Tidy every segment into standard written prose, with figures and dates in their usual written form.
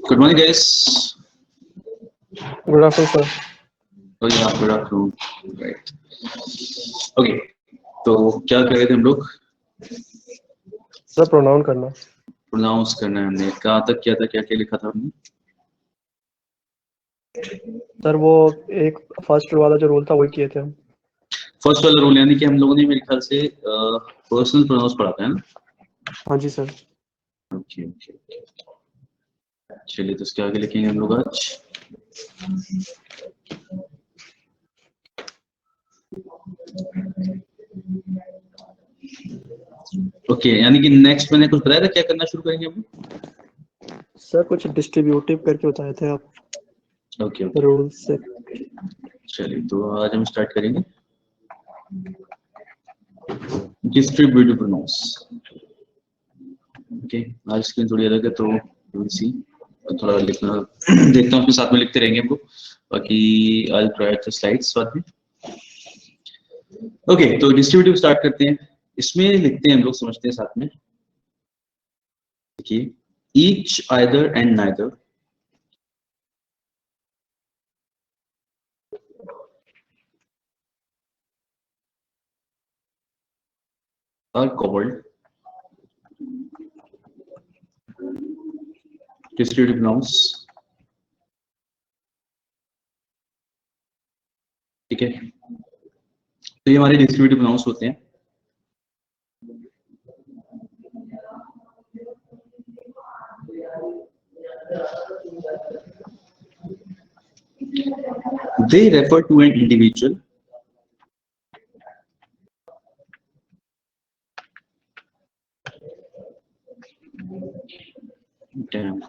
Good morning, guys. Good afternoon, sir. Oh yeah, good afternoon. Right. Okay. तो क्या कर रहे थे हम लोग? सर प्रोनाउन करना। प्रोनाउंस करना है हमने। कहाँ तक किया था? क्या क्या लिखा था हमने? सर वो एक फर्स्ट वाला जो रूल था वही किए थे हम। फर्स्ट वाला रूल यानी कि हम लोगों ने मेरे ख्याल से पर्सनल प्रोनाउंस पढ़ा था, है ना? हाँ जी सर। Okay okay okay. चलिए, तो इसके आगे लिखेंगे हम लोग आज। ओके, यानी कि नेक्स्ट मैंने कुछ बताया था क्या करना शुरू करेंगे हम? सर कुछ डिस्ट्रीब्यूटिव करके बताए थे आप ओके ओके। रूल से। चलिए, तो आज हम स्टार्ट करेंगे डिस्ट्रीब्यूटिव प्रोनाउंस। ओके, आज स्क्रीन थोड़ी अलग है तो सी थोड़ा लिखना देखता हूँ, उसमें साथ में लिखते रहेंगे हम लोग। बाकी आई ट्राई द स्लाइड्स साथ में। ओके, तो डिस्ट्रीब्यूटिव स्टार्ट करते हैं। इसमें लिखते हैं हम लोग, समझते हैं साथ में। देखिए, each, either and neither are called distributive pronouns। ठीक है, तो ये हमारे डिस्ट्रीब्यूटिव प्रोनाउंस होते हैं। They refer to an individual damn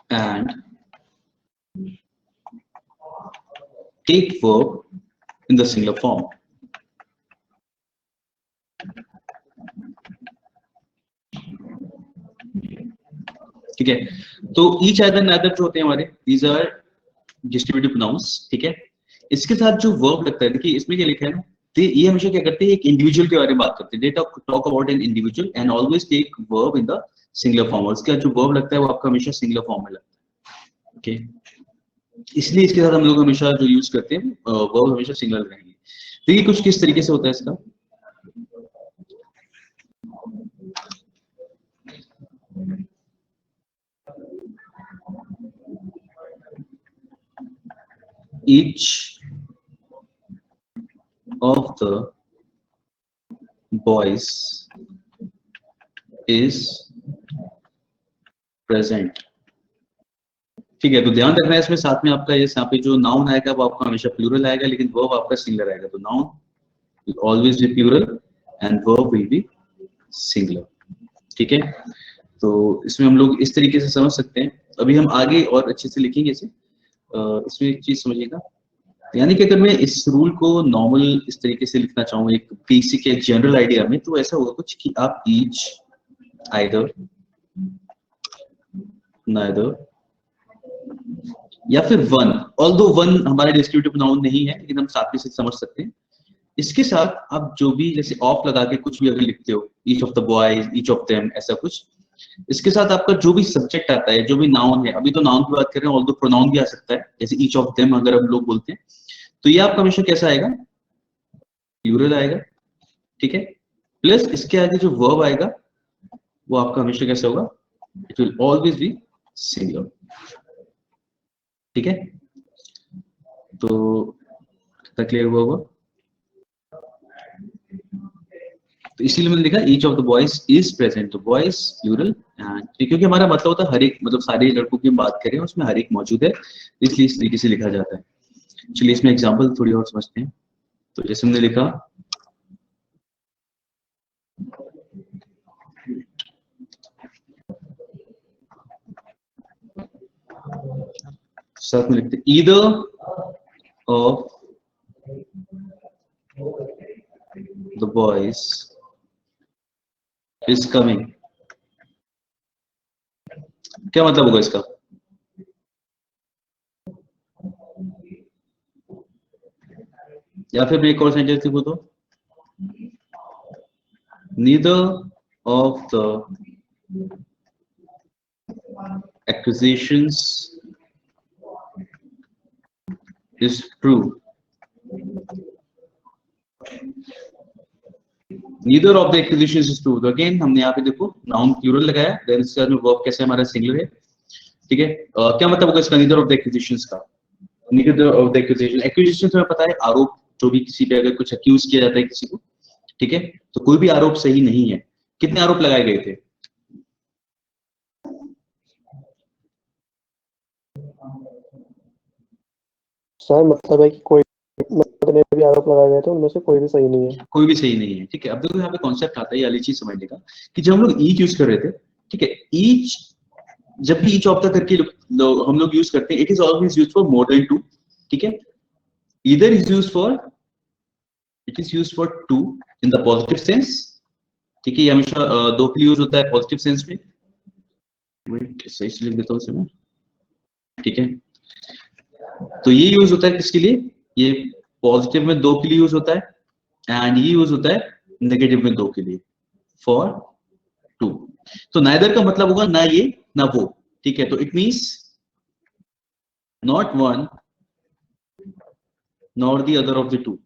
and take verb in the singular form। ठीक है, तो ईच, आइदर, नाइदर जो होते हैं हमारे, दीज आर डिस्ट्रीब्यूटिव प्रोनाउंस। ठीक है, इसके साथ जो वर्ब लगता है, देखिए इसमें क्या लिखा है ना, तो ये हमेशा क्या करते हैं, एक इंडिविजुअल के बारे में बात करते हैं। They talk about an individual and always take verb in the singular form. और इसका जो वर्ब लगता है वो आपका हमेशा सिंगुलर फॉर्म में लगता है। ओके, इसलिए इसके साथ हम लोग हमेशा जो यूज करते हैं वर्ब हमेशा सिंगुलर रहेंगे। देखिए कुछ किस तरीके से होता है इसका। Each of the boys is present। ठीक है, तो ध्यान रखना है इसमें साथ में आपका ये यहाँ पे जो नाउन आएगा वो आपका हमेशा प्लूरल आएगा, लेकिन वर्ब आपका सिंगुलर आएगा। तो noun will always be plural and verb will be singular। ठीक है, तो इसमें हम लोग इस तरीके से समझ सकते हैं। अभी हम आगे और अच्छे से लिखेंगे इसे। इसमें एक चीज समझिएगा, यानी कि अगर मैं इस रूल को नॉर्मल इस तरीके से लिखना चाहूँ, एक बेसिक एक जनरल आइडिया में, तो ऐसा होगा कुछ कि आप ईच, आइदर, नाइदर या फिर वन, ऑल्दो वन हमारे डिस्ट्रीब्यूटिव नाउन नहीं है लेकिन हम साथ में से समझ सकते हैं। इसके साथ आप जो भी जैसे ऑफ लगा के कुछ भी अगर लिखते हो, each of the boys, each of them, ऐसा कुछ, इसके साथ आपका जो भी सब्जेक्ट आता है, जो भी नाउन है, अभी तो नाउन की बात कर रहे हैं, ऑल्दो प्रोनाउन भी आ सकता है, जैसे ईच ऑफ देम अगर हम लोग बोलते हैं, तो ये आपका हमेशा कैसा आएगा, प्लूरल आएगा। ठीक है, प्लस इसके आगे जो वर्ब आएगा वो आपका हमेशा कैसा होगा, it will always be singular. ठीक है, तो कितना क्लियर हुआ होगा। तो इसीलिए मैंने लिखा each of the boys is present, तो बॉयज प्लूरल, क्योंकि हमारा मतलब होता है हर एक, मतलब सारे लड़कों की बात करें उसमें हर एक मौजूद है, इसलिए इस तरीके से लिखा जाता है। चलिए इसमें एग्जांपल थोड़ी और समझते हैं। तो जैसे हमने लिखा, साथ में लिखते either of the boys is coming। क्या मतलब होगा इसका? या फिर मैं एक और सेंटेंस लिखूं तो neither of the accusations is true. Neither of the accusations is true. तो अगेन हमने यहाँ पे देखो नाउन प्लूरल लगाया, देन इसके बाद में वर्ब कैसे हमारा सिंगुलर है, ठीक है। क्या मतलब होगा इसका neither of the accusations का? neither of the accusation, accusation तो हमें पता है आरोप, जो भी किसी पे अगर कुछ अक्यूज किया जाता है किसी को, ठीक है, तो कोई भी आरोप सही नहीं है। कितने आरोप लगाए गए थे? सर मतलब है कि कोई जितने भी आरोप लगाए गए थे उनमें से कोई भी सही नहीं है। कोई भी सही नहीं है, ठीक है। अब देखो यहाँ पे कॉन्सेप्ट आता है, ये वाली चीज समझने का कि जब हम लोग ईच यूज कर रहे थे, ठीक है, ईच जब भी ईच ऑफ द करके हम लोग यूज करते हैं, it is always used for more than two, ठीक है। Either is used for, it is used for two in the positive sense, ठीक है, ये हमेशा दो के लिए यूज होता है पॉजिटिव सेंस में। वेट सही से लिख देता हूं इसे मैं, ठीक है। तो ये यूज होता है किसके लिए? ये पॉजिटिव में दो के लिए यूज होता है, एंड ये यूज होता है नेगेटिव में दो के लिए, फॉर टू। तो नाइदर का मतलब होगा ना ये ना वो, ठीक है। तो it means not one nor the other of the two,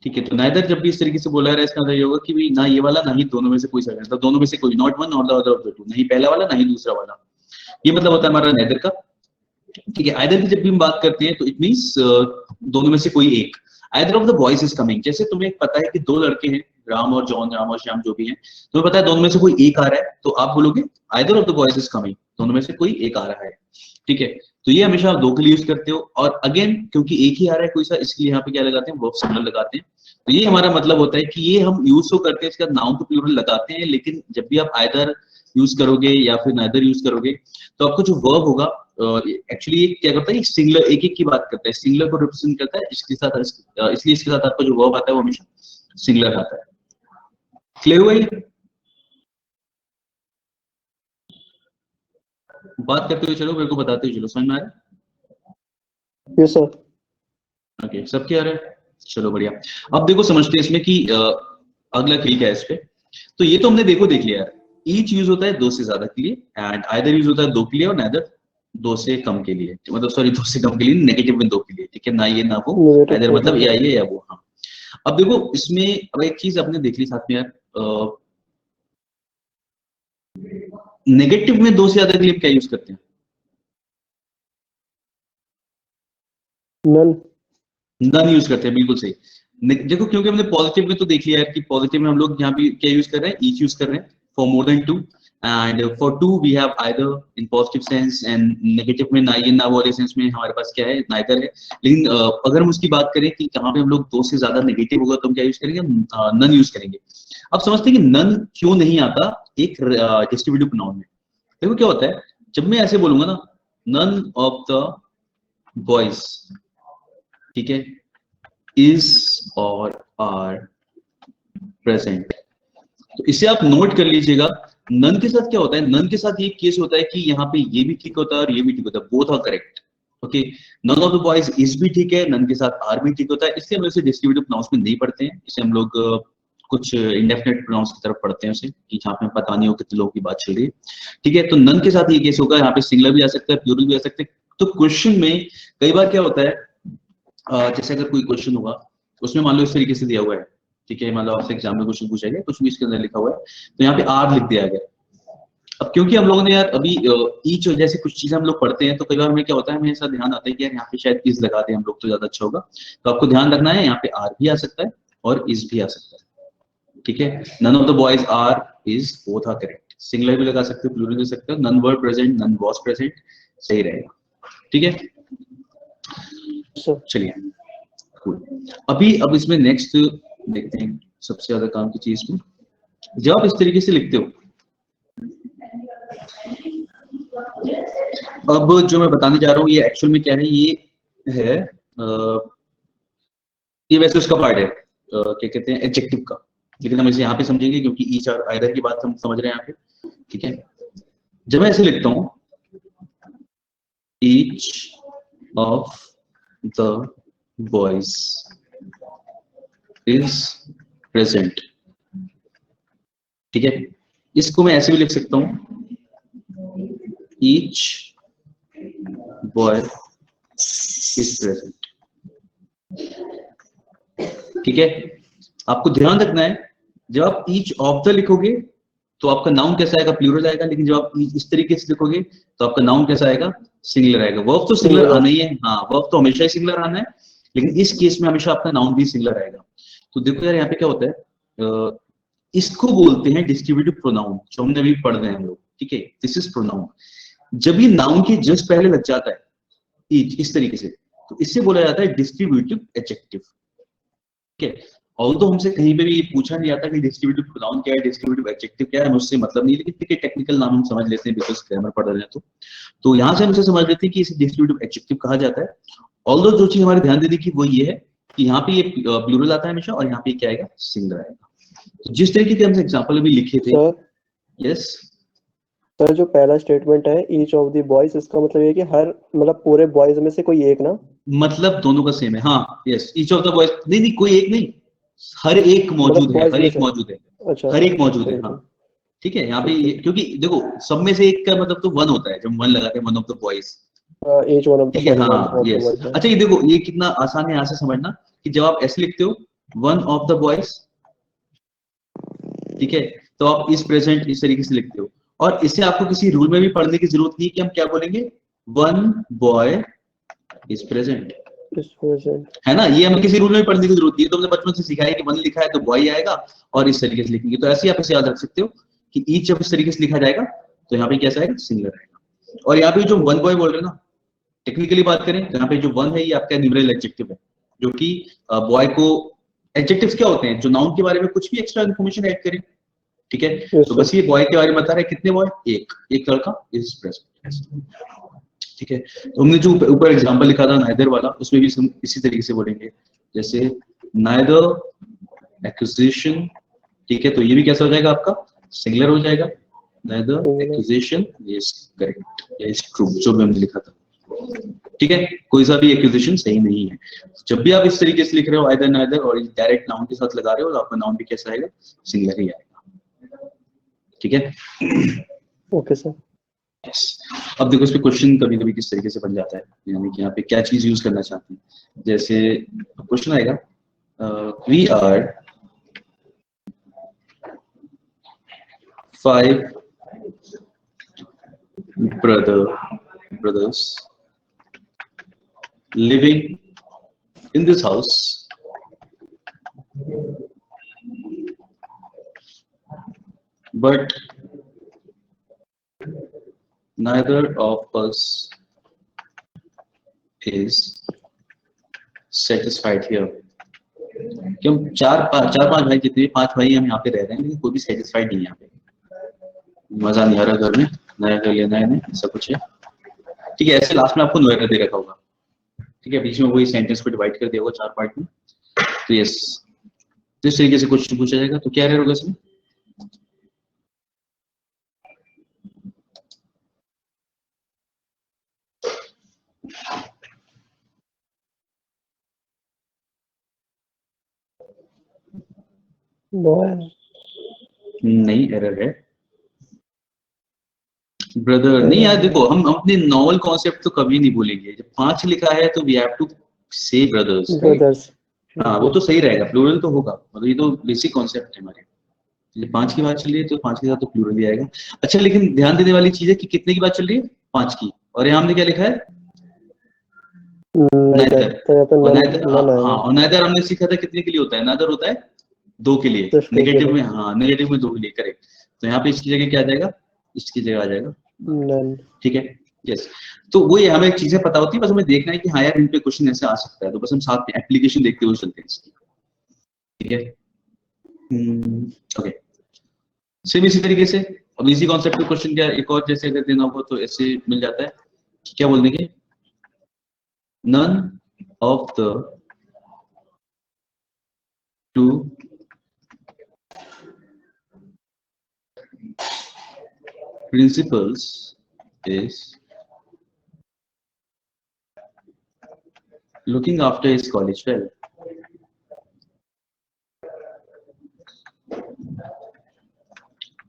ठीक है। तो नाइदर जब भी इस तरीके से बोला जा रहा है, इसका मतलब ये होगा कि भाई ना ये वाला ना ही दोनों में से कोई सा, मतलब दोनों में से कोई, not one not the other of the two, नहीं पहला वाला ना ही दूसरा वाला, ये मतलब होता है हमारा नाइदर का, ठीक है। आइदर की जब भी हम बात करते हैं तो इट मींस दोनों में से कोई एक। Either of the boys is coming, जैसे तुम्हें पता है कि दो लड़के हैं, राम और जॉन, राम और श्याम जो भी हैं, तुम्हें पता है दोनों में से कोई एक आ रहा है, तो आप बोलोगे either of the boys is coming, दोनों में से कोई एक आ रहा है, ठीक है। तो ये हमेशा आप दो के लिए यूज करते हो, और अगेन क्योंकि एक ही आ रहा है कोई सा, इसलिए यहाँ पे क्या लगाते हैं, वर्ब सिंगुलर लगाते हैं। तो ये हमारा मतलब होता है कि ये हम यूज तो करते हैं, इसका नाउन टू प्लूरल लगाते हैं, लेकिन जब भी आप आइदर यूज करोगे या फिर नाइदर यूज करोगे, तो आपको जो वर्ब होगा एक्चुअली क्या करता है, सिंगुलर एक एक की बात करता है, सिंगुलर को रिप्रेजेंट करता है, इसके साथ इसलिए इसके साथ आपका जो वर्ब आता है वो हमेशा सिंगुलर आता है। क्लियर हुआ? बात करते हुए चलो, मेरे को बताते हुए चलो, समझ में आ रहा है? Yes sir. ओके, सब क्या आ रहा है? चलो बढ़िया। अब देखो समझते हैं इसमें कि अगला खेल क्या है इस पे। तो ये तो हमने देखो देख लिया यार, ईच यूज होता है दो से ज्यादा के लिए, एंड आइदर यूज होता है दो के लिए, और नाइदर दो से कम के लिए, मतलब सॉरी दो से कम के लिए, नेगेटिव में दो के लिए, ठीक है, ना ये ना वो, आइदर मतलब या ये या वो। हाँ, अब देखो इसमें अब एक चीज आपने देख ली साथ में यार, नेगेटिव में दो से ज्यादा के लिए क्या यूज करते हैं? नन यूज करते हैं, बिल्कुल सही। देखो क्योंकि हमने पॉजिटिव में तो देख लिया है कि पॉजिटिव में हम लोग यहाँ भी क्या यूज कर रहे हैं, ईच यूज कर रहे हैं for more than two, and for two we have either in positive sense, and negative में ना ये ना वो वाले सेंस में हमारे पास क्या है, नाइदर है। लेकिन अगर हम उसकी बात करें कि कहाँ पे हम लोग दो से ज्यादा नेगेटिव होगा तो हम क्या यूज करेंगे, नन यूज करेंगे। अब समझते हैं कि नन क्यों नहीं आता एक डिस्ट्रीब्यूटिव प्रोनाउन में। देखो क्या होता है, जब मैं ऐसे बोलूंगा ना, नन ऑफ द बॉयज, ठीक है, इज और आर प्रेजेंट, तो इसे आप नोट कर लीजिएगा। नन के साथ क्या होता है, नन के साथ ये केस होता है कि यहाँ पे ये भी ठीक होता है और ये भी ठीक होता है, both are correct, okay. None of the boys is भी ठीक है, नन के साथ आर भी ठीक होता है, इसलिए हम इसे डिस्ट्रीब्यूटिव प्रोनाउंस में नहीं पढ़ते हैं, इसे हम लोग कुछ इंडेफिनिट प्रोनाउंस की तरफ पढ़ते हैं उसे, कि जहाँ पे पता नहीं हो कितने लोगों की बात चल रही है, ठीक है। तो नन के साथ ये केस होगा, यहाँ पे सिंगुलर भी आ सकता है, प्लूरल भी आ सकता है। तो क्वेश्चन में कई बार क्या होता है, जैसे अगर कोई क्वेश्चन होगा उसमें मान लो इस तरीके से दिया हुआ है, ठीक है, मान लो आपसे एग्जाम में क्वेश्चन पूछा गया, कुछ भी इसके अंदर लिखा हुआ है, तो यहाँ पे आर लिख दिया गया। अब क्योंकि हम लोगों ने यार अभी ईच जैसे कुछ चीजें हम लोग पढ़ते हैं, तो कई बार हमें क्या होता है, हमें ऐसा ध्यान आता है कि यार यहाँ पे शायद इज लगा दें हम लोग तो ज्यादा अच्छा होगा। तो आपको ध्यान रखना है, यहाँ पे आर भी आ सकता है और इज भी आ सकता है, ठीक है। None of the boys are is both are correct, singular भी लगा सकते हो, प्लूरल भी सकते हो, none were present, none was present, सही रहेगा, ठीक है। चलिए अभी अब इसमें नेक्स्ट देखते हैं सबसे ज्यादा काम की चीज में, जब आप इस तरीके से लिखते हो, अब जो मैं बताने जा रहा हूँ ये एक्चुअल में क्या है, ये है ये वैसे उसका पार्ट है, क्या कहते हैं, एडजेक्टिव का, लेकिन हम इसे यहाँ पे समझेंगे क्योंकि ईच और आइदर की बात हम समझ रहे हैं यहाँ पे, ठीक है। जब मैं ऐसे लिखता हूँ each of the boys is present, ठीक है। इसको मैं ऐसे भी लिख सकता हूँ ईच बॉय इज प्रेजेंट, ठीक है। आपको ध्यान रखना है जब आप ईच ऑफ द लिखोगे तो आपका नाउन कैसा आएगा, प्लूरल आएगा, लेकिन जब आप इस तरीके से लिखोगे तो आपका नाउन कैसा आएगा, सिंगुलर आएगा। वर्ब तो सिंगुलर आना ही है, हाँ वर्ब तो हमेशा ही सिंगुलर आना है, लेकिन इस केस में हमेशा आपका नाउन भी सिंगुलर आएगा। तो देखो यार यहाँ पे क्या होता है, इसको बोलते हैं डिस्ट्रीब्यूटिव प्रोनाउन, जो हमने अभी पढ़ रहे हैं हम लोग, ठीक है। This is pronoun. जब ये नाउन के जस्ट पहले लग जाता है ईच इस तरीके से, तो इससे बोला जाता है डिस्ट्रीब्यूटिव एडजेक्टिव, ठीक है। ऑल्दो हमसे कहीं पे भी ये पूछा नहीं आता कि डिस्ट्रीब्यूटिव प्रोनाउन क्या है, डिस्ट्रीब्यूटिव एडजेक्टिव क्या है, मुझसे मतलब नहीं, लेकिन ठीक है टेक्निकल नाम हम समझ लेते हैं बिकॉज ग्रामर पढ़ रहे हैं। तो यहाँ से हम इसे समझ लेते हैं कि इसे डिस्ट्रीब्यूटिव एडजेक्टिव कहा जाता है। ऑल्दो जो चीज हमारे ध्यान देने की वो ये है कि यहाँ पे ये प्लूरल आता है हमेशा और यहाँ पे क्या आएगा, सिंगुलर आएगा। तो जिस तरीके के हमसे एग्जांपल अभी लिखे थे, यस सर जो पहला स्टेटमेंट है ईच ऑफ द बॉयज, इसका मतलब ये कि हर मतलब पूरे बॉयज में से कोई एक ना, मतलब दोनों का सेम है, हाँ yes each of the boys, नहीं कोई एक नहीं, हर एक मौजूद है, हर एक मौजूद है, अच्छा हर एक मौजूद है, हाँ ठीक है। यहाँ पे क्योंकि देखो सब में से एक का मतलब तो वन होता है, जब वन लगाते हैं one of the boys, each one of the, ठीक है, हाँ यस। अच्छा ये देखो ये कितना आसान है यहाँ से समझना कि जब आप ऐसे लिखते हो वन ऑफ द बॉयज, ठीक है, तो आप इस प्रेजेंट इस तरीके से लिखते हो, और इसे आपको किसी रूल में भी पढ़ने की जरूरत नहीं कि हम क्या बोलेंगे, वन बॉय इज प्रेजेंट, है ना। ये हमें किसी रूल में पढ़ने की जरूरत नहीं है, तो हमने बचपन से सिखाया कि वन लिखा है तो बॉय आएगा और इस तरीके से लिखेंगे। तो ऐसे ही आप इसे याद रख सकते हो कि ईच जब इस तरीके से लिखा जाएगा तो यहाँ पे कैसा आएगा, सिंगुलर आएगा। और यहाँ पे जो वन बॉय बोल रहे हैं ना, टेक्निकली बात करें तो यहाँ पे जो वन है ये आपका न्यूमरल एडजेक्टिव है, जो कि बॉय को, एडजेक्टिव्स क्या होते हैं, जो नाउन के बारे में कुछ भी एक्स्ट्रा इन्फॉर्मेशन ऐड करें, ठीक है। तो बस ये बॉय के बारे में बता रहा है, कितने बॉय, एक लड़का इज प्रेजेंट, ठीक है। तो हमने जो ऊपर एग्जांपल लिखा था नाइदर वाला, उसमें भी हम इसी तरीके से बोलेंगे, जैसे नाइदर एक्विजिशन, ठीक है। तो ये भी कैसा हो जाएगा आपका, सिंगुलर हो जाएगा, नाइदर एक्विजिशन इज करेक्ट या इज ट्रू, जो भी हमने लिखा था, ठीक है। कोई सा भी एक्विजिशन सही नहीं है। जब भी आप इस तरीके से लिख रहे हो आइदर नाइदर और डायरेक्ट नाउन के साथ लगा रहे हो तो आपका नाउन भी कैसा आएगा, सिंगुलर ही आएगा, ठीक है। Okay sir. Yes. अब देखो इस पे क्वेश्चन कभी कभी किस तरीके से बन जाता है, यानी कि यहाँ पे क्या चीज यूज करना चाहते हैं। जैसे क्वेश्चन आएगा, we are 5 brothers living in this house, but neither of us is satisfied here। कि हम चार पांच भाई, जितने भी 5 भाई हम यहाँ पे रह रहे हैं, लेकिन कोई भी सेटिस्फाइड नहीं है, यहाँ पे मजा नहीं आ रहा घर में, नया घर लेना है, ऐसा कुछ है, ठीक है। ऐसे लास्ट में आपको नोएडा दे रखा होगा, ठीक है, बीच में वही सेंटेंस को डिवाइड कर दिया होगा 4 पार्ट में। तो यस इस तरीके से क्वेश्चन पूछा जाएगा। तो क्या एरर होगा इसमें, नहीं एरर है, ब्रदर नहीं यार। देखो हम अपने नॉवल कॉन्सेप्ट तो कभी नहीं भूलेंगे, जब 5 लिखा है तो वी हैव टू से ब्रदर्स, हाँ वो तो सही रहेगा, प्लूरल तो होगा, मतलब ये तो बेसिक कॉन्सेप्ट है हमारे। 5 की बात चल रही है तो 5 के साथ तो प्लूरल भी आएगा। अच्छा लेकिन ध्यान देने वाली चीज है कि कितने की बात चल रही है, 5 की, और यहाँ हमने क्या लिखा है, नाइदर। और नाइदर हमने सीखा था कितने के लिए होता है, नाइदर होता है 2 के लिए, नेगेटिव में, हाँ नेगेटिव में 2 के लिए, करेक्ट। तो यहाँ पे इसकी जगह क्या आ जाएगा, इसकी जगह आ जाएगा नन, ठीक है, यस। तो वही हमें चीजें पता होती है, बस हमें देखना है कि हाँ यार इन पे क्वेश्चन ऐसे आ सकता है, तो बस हम साथ में एप्लीकेशन देखते हुए चलते हैं इसकी, ठीक है। ओके, सेम इसी तरीके से अब इसी कॉन्सेप्ट पे क्वेश्चन क्या एक और जैसे अगर देना होगा तो ऐसे मिल जाता है, क्या बोल देंगे, none of the 2 principles is looking after his college well.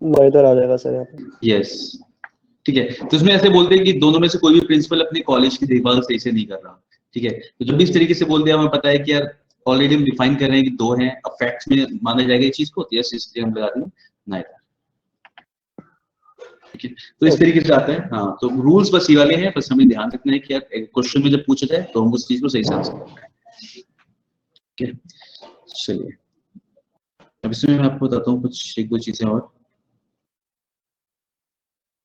इधर आ जाएगा सर यहाँ पे। यस, ठीक है। तो इसमें ऐसे बोलते हैं कि दोनों में से कोई भी प्रिंसिपल अपने कॉलेज की देखभाल सही से नहीं कर रहा, ठीक है। तो जब भी इस तरीके से बोल दिया, हमें पता है कि यार ऑलरेडी हम डिफाइन कर रहे हैं कि दो हैं, अब फैक्ट्स में माना जाएगा ये चीज को, यस इसलिए हम लगा देंगे नाइदर, ठीक है। तो इस तरीके से आते हैं। हाँ, तो रूल्स बस ये वाले हैं, बस हमें ध्यान रखना है कि यार क्वेश्चन में जब पूछा जाए तो हम उस चीज को सही से आंसर करें, ठीक है। चलिए अब इसमें मैं आपको बताता हूँ कुछ एक दो चीजें और।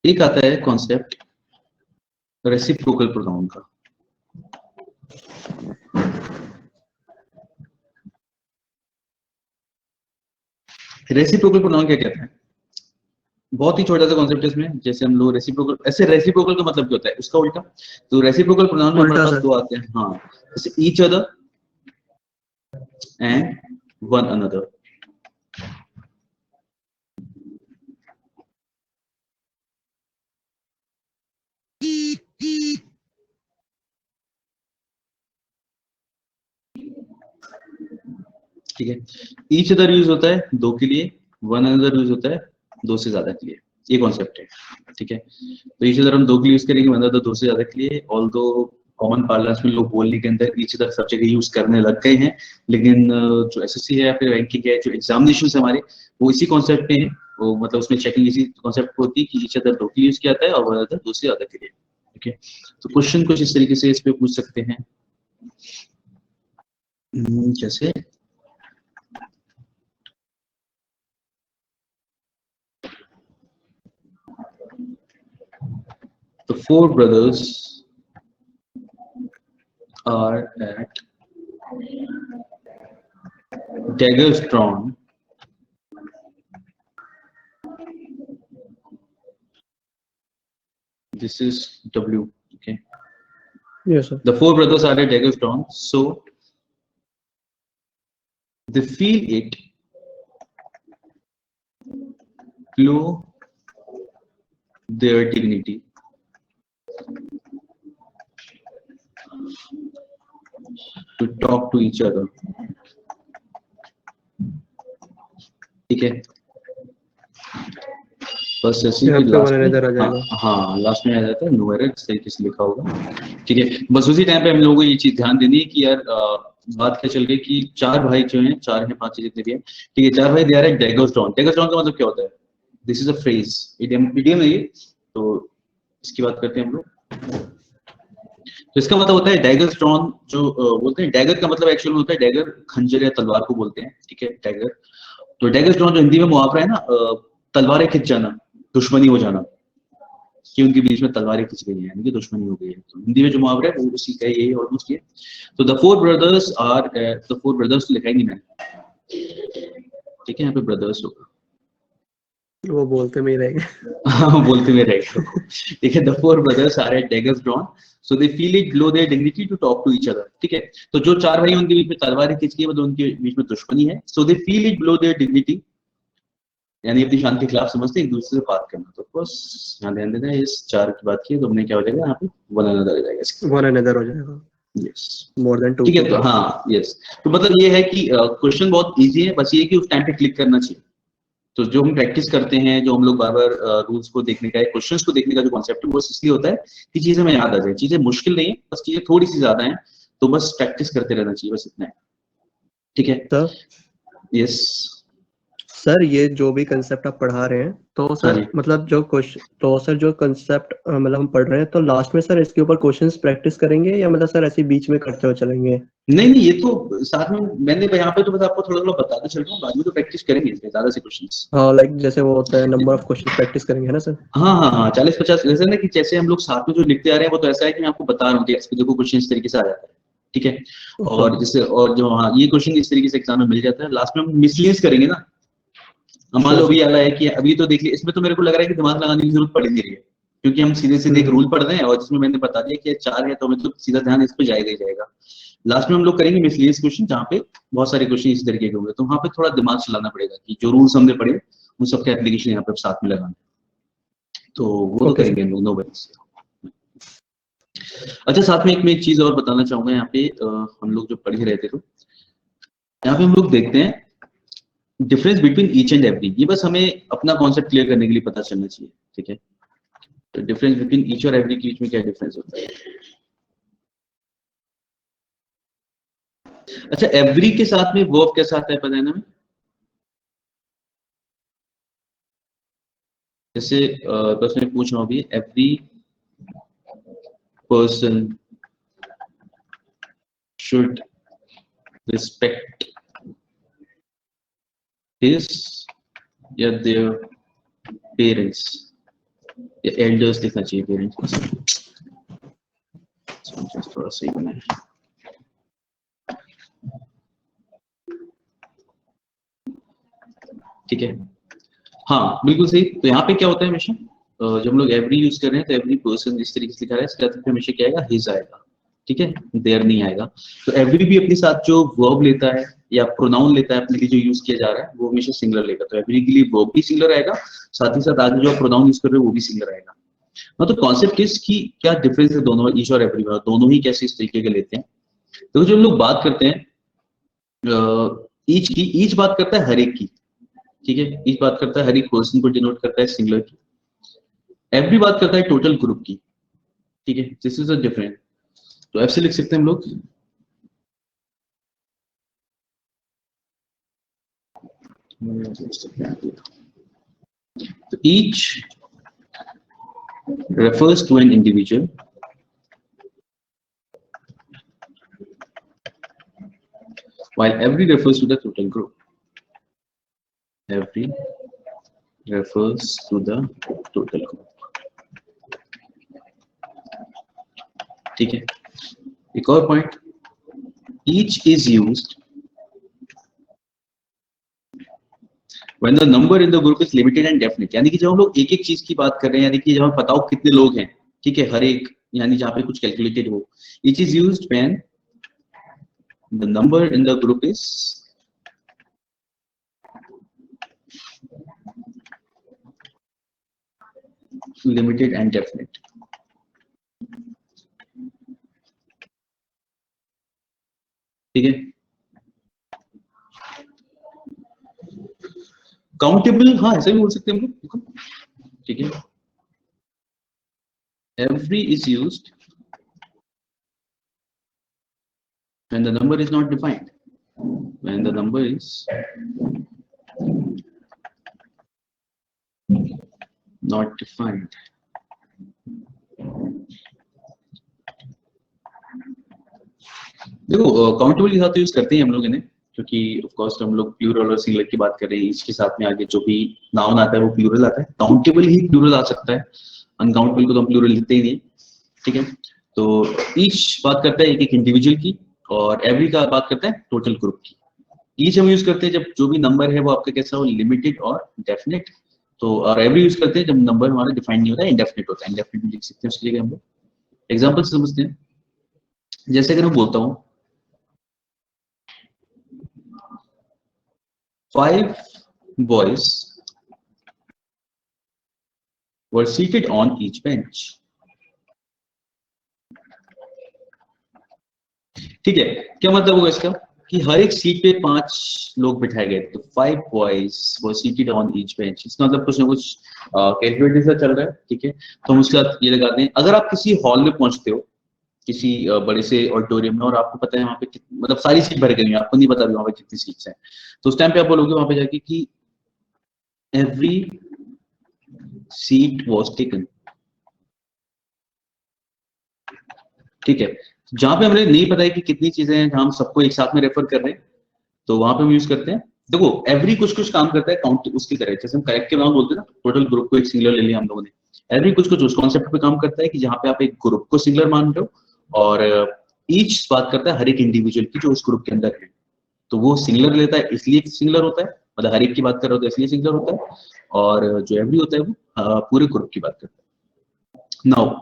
एक आता है कॉन्सेप्ट रेसिप्रोकल प्रोनाउन का। रेसिप्रोकल प्रोनाउन क्या कहता है? बहुत ही छोटा सा कॉन्सेप्ट है इसमें। जैसे हम लोग रेसिप्रोकल, ऐसे रेसिप्रोकल का मतलब क्या होता है उसका उल्टा। तो रेसिप्रोकल प्रोनाउन में हमारे पास दो आते हैं, हाँ, जैसे each other and one another. ठीक है, ईच अदर यूज होता है दो के लिए, वन अनदर यूज होता है दो से ज्यादा के लिए। ये कॉन्सेप्ट है, ठीक है। तो ईच अदर हम दो के लिए यूज करेंगे, वन अनदर दो से ज्यादा के लिए। ऑल्दो कॉमन पार्लेंस में लोग बोलने के अंदर ईच अदर सब जगह यूज करने लग गए हैं, लेकिन जो एसएससी है या फिर रैंकिंग है, जो एग्जामिनेशन हमारे, वो इसी कॉन्सेप्ट में है। वो मतलब उसमें चेकिंग इसी कॉन्सेप्ट होती है कि ईच अदर दो के लिए यूज किया जाता है और वन अनदर दो से ज्यादा के लिए, ठीक है। तो क्वेश्चन कुछ इस तरीके से इस पे पूछ सकते हैं, जैसे the four brothers are at daggers drawn this is W, okay. Yes sir. The four brothers are at daggers drawn, so they feel it below their dignity to talk to each other, ठीक है। बस ऐसे ही last में आ जाएगा, हाँ last में आ जाता है नो एरर, इस तरीके से लिखा होगा, ठीक है। बस उसी टाइम पे हम लोगों को ये चीज ध्यान देनी है कि यार बात क्या चल गई कि चार भाई जो हैं, चार हैं पांच जितने भी हैं, ठीक है, चार भाई they are at daggers drawn। daggers drawn का मतलब क्या होता है? This is a phrase, idiom है ये। तो इसकी बात करते हैं हम लोग। तो इसका मतलब होता है daggers drawn, जो बोलते हैं डैगर का मतलब एक्चुअल में होता है डैगर, खंजर या तलवार को बोलते हैं, ठीक है, डैगर। तो daggers drawn जो हिंदी में मुहावरा है ना, तलवारें खिंच जाना, दुश्मनी हो जाना, कि उनके बीच में तलवारें खिंच गई हैं, उनकी दुश्मनी हो गई है। तो हिंदी में जो मुहावरा है वो उसी का यही ऑलमोस्ट ये। तो द फोर ब्रदर्स लिखा ही नहीं मैंने, ठीक है, यहाँ पे ब्रदर्स होगा, वो बोलते में ही रहेंगे। हाँ बोलते में रहेगा, ठीक है। The four brothers are at daggers drawn, so they feel it below their dignity to talk to each other, ठीक है। तो जो चार भाई उनके बीच में तलवारें खिंच गई, मतलब उनके बीच में दुश्मनी है, so they feel it below their dignity, यानी अपनी शान के खिलाफ समझते एक दूसरे से बात करना। तो बस यहाँ ध्यान देना है, इस चार की बात की तो हमने क्या हो जाएगा यहाँ पे वन अनदर हो जाएगा, वन अनदर हो जाएगा, यस, मोर देन टू, ठीक है। तो हाँ यस, तो मतलब ये है कि क्वेश्चन बहुत इजी है, बस ये कि उस टाइम पे क्लिक करना चाहिए। तो जो हम प्रैक्टिस करते हैं, जो हम लोग बार बार रूल्स को देखने का, क्वेश्चंस को देखने का जो कॉन्सेप्ट है, वो इसलिए होता है कि चीजें हमें याद आ जाए। चीजें मुश्किल नहीं है, बस चीजें थोड़ी सी ज्यादा है, तो बस प्रैक्टिस करते रहना चाहिए, बस इतना है, ठीक है। सर यस सर, ये जो भी कंसेप्ट आप पढ़ा रहे हैं, तो सर मतलब जो क्वेश्चन, तो सर जो कंसेप्ट मतलब हम पढ़ रहे हैं, तो लास्ट में सर इसके ऊपर क्वेश्चंस प्रैक्टिस करेंगे या मतलब सर ऐसे बीच में करते हुए चलेंगे? नहीं, ये तो साथ में मैंने यहाँ पे तो बस आपको थोड़ा थोड़ा बताते चल रहा हूँ, बाद में तो प्रैक्टिस करेंगे इसमें ज्यादा से क्वेश्चंस। हाँ, लाइक जैसे वो होता है नंबर ऑफ क्वेश्चन प्रैक्टिस करेंगे, है ना सर? हाँ 40-50 जैसे ना, कि जैसे हम लोग साथ में जो लिखते आ रहे हैं वो तो ऐसा है कि मैं आपको बता रहा हूँ कि इस पे देखो क्वेश्चन इस तरीके से आ जाता है, ठीक है। और जैसे और जो हाँ ये क्वेश्चन इस तरीके से एग्जाम में मिल जाता है, लास्ट में हम मिसलीनियस करेंगे ना। मान लो अभी आला है कि अभी तो देख लिया, इसमें तो मेरे को लग रहा है कि दिमाग लगाने की जरूरत पड़ ही नहीं रही है, क्योंकि हम सीधे सीधे एक रूल पढ़ रहे हैं और जिसमें मैंने बता दिया कि चार है तो हमें तो सीधा ध्यान इस पे जाएगा ही जाएगा। लास्ट में हम लोग करेंगे मिसलीनियस क्वेश्चन, जहाँ पे बहुत सारे क्वेश्चन इसी तरीके के होंगे, तो वहाँ पे थोड़ा दिमाग चलाना पड़ेगा कि जो रूल्स हमने पढ़े उन सबका एप्लीकेशन यहाँ पे साथ में लगाना, तो वो तो Okay, करेंगे हम लोग, नो वरीज। अच्छा, साथ में मैं एक चीज और बताना चाहूंगा यहाँ पे, हम लोग जो पढ़ ही रहे थे, तो यहाँ पे हम लोग देखते हैं difference between each and every. ये बस हमें अपना कॉन्सेप्ट क्लियर करने के लिए पता चलना चाहिए, ठीक है। तो डिफरेंस बिटवीन ईच और एवरी के बीच में क्या डिफरेंस होता है। अच्छा, एवरी के साथ में वर्ब कैसा आता है पता है ना हमें? जैसे बस मैं पूछ रहा हूँ अभी, every person should respect his या देयर पेरेंट्स, या एल्डर्स लिखना चाहिए, पेरेंट्स थोड़ा सही बना है। ठीक है, हाँ बिल्कुल सही। तो यहाँ पे क्या होता है हमेशा, जब हम लोग एवरी यूज कर रहे हैं तो एवरी पर्सन इस तरीके से लिखा रहा है, इसके साथ हमेशा क्या आएगा, हिज आएगा, ठीक है, देयर नहीं आएगा। तो एवरी भी अपने साथ जो वर्ब लेता है या प्रोनाउन लेता है अपने लिए जो यूज किया जा रहा है, वो हमेशा सिंगुलर लेगा। तो एवरी के लिए वर्ब भी सिंगुलर आएगा, साथ ही साथ आगे जो आप प्रोनाउन यूज कर रहे हो वो भी सिंगुलर आएगा। तो कॉन्सेप्ट किस की क्या डिफरेंस है दोनों, ईच और एवरी में, दोनों ही कैसे इस तरीके के लेते हैं। तो जो हम लोग बात करते हैं ईच की, ईच बात करता है हर एक की, ठीक है, ईच बात करता है हर एक पर्सन को डिनोट करता है, सिंगुलर की। एवरी बात करता है टोटल ग्रुप की, ठीक है, दिस इज अ डिफरेंट। तो एफ से लिख सकते हैं हम लोग, तो each refers to an individual while every refers to the total group. Every refers to the total group, ठीक है। एक और point, each is used when the number in the group is limited and definite, यानी कि जब हम लोग एक एक चीज की बात कर रहे हैं, यानी कि जब हम बताओ कितने लोग हैं, ठीक है, हर एक, यानी जहां पे कुछ कैलकुलेटेड हो। each is used when the number in the group is limited and definite, ठीक है। काउंटेबल, हाँ ऐसा भी बोल सकते हैं हम लोग, ठीक है। Every is used when the number is not defined, when the number is not defined। देखो काउंटेबल के साथ तो यूज करते हैं हम लोग इन्हें, क्योंकि ऑफ कोर्स हम लोग प्लूरल और सिंगुलर की बात कर रहे हैं, इसके साथ में आगे जो भी नाउन आता है वो प्लूरल आता है। काउंटेबल ही प्लूरल आ सकता है, अनकाउंटेबल को तो हम प्लूरल लिखते ही नहीं, ठीक है। तो ईच बात करता है एक एक इंडिविजुअल की, और एवरी का बात करता है टोटल ग्रुप की। ईच हम यूज करते हैं जब जो भी नंबर है वो आपका कैसा हो, लिमिटेड और डेफिनेट। तो और एवरी यूज करते हैं जब नंबर हमारा डिफाइंड नहीं होता है, इंडेफिनेट होता है। इंडेफिनेट भी लिख सकते हैं, उसके लिए हम लोग एग्जांपल से समझते हैं। जैसे अगर मैं बोलता हूँ 5 boys were seated on each bench, ठीक है। क्या मतलब होगा इसका, कि हर एक सीट पे 5 लोग बिठाए गए, तो 5 boys were seated on each bench। इसका मतलब कुछ ना कुछ कैलकुलेटर से चल रहा है, ठीक है। तो हम उसके साथ ये लगाते हैं, अगर आप किसी हॉल में पहुंचते हो, किसी बड़े से ऑडिटोरियम में, और आपको पता है वहां पे मतलब सारी सीट भर गई हैं, आपको नहीं पता वहां पे कितनी सीट्स हैं, तो उस टाइम पे आप बोलोगे वहां पे जाके कि एवरी सीट वाज टेकन, ठीक है। जहां पे हमें नहीं पता है कि कितनी चीजें हैं, जहां हम सबको एक साथ में रेफर कर रहे हैं, तो वहां पे हम यूज करते हैं। देखो एवरी कुछ कुछ काम करता है काउंट उसकी तरह, जैसे हम कलेक्टिव नाउन बोलते हैं ना, टोटल ग्रुप को एक सिंगुलर ले लिया हम लोगों ने। एवरी कुछ कुछ उस कॉन्सेप्ट पे काम करता है कि जहां पे आप एक ग्रुप को सिंगुलर मान रहे हो, और ईच बात करता है हर एक इंडिविजुअल की जो उस ग्रुप के अंदर है। तो वो सिंगुलर लेता है इसलिए सिंगुलर होता है, मतलब हर एक की बात कर रहे हो तो इसलिए सिंगुलर होता है, और जो एवरी होता है वो पूरे ग्रुप की बात करता है। नाउ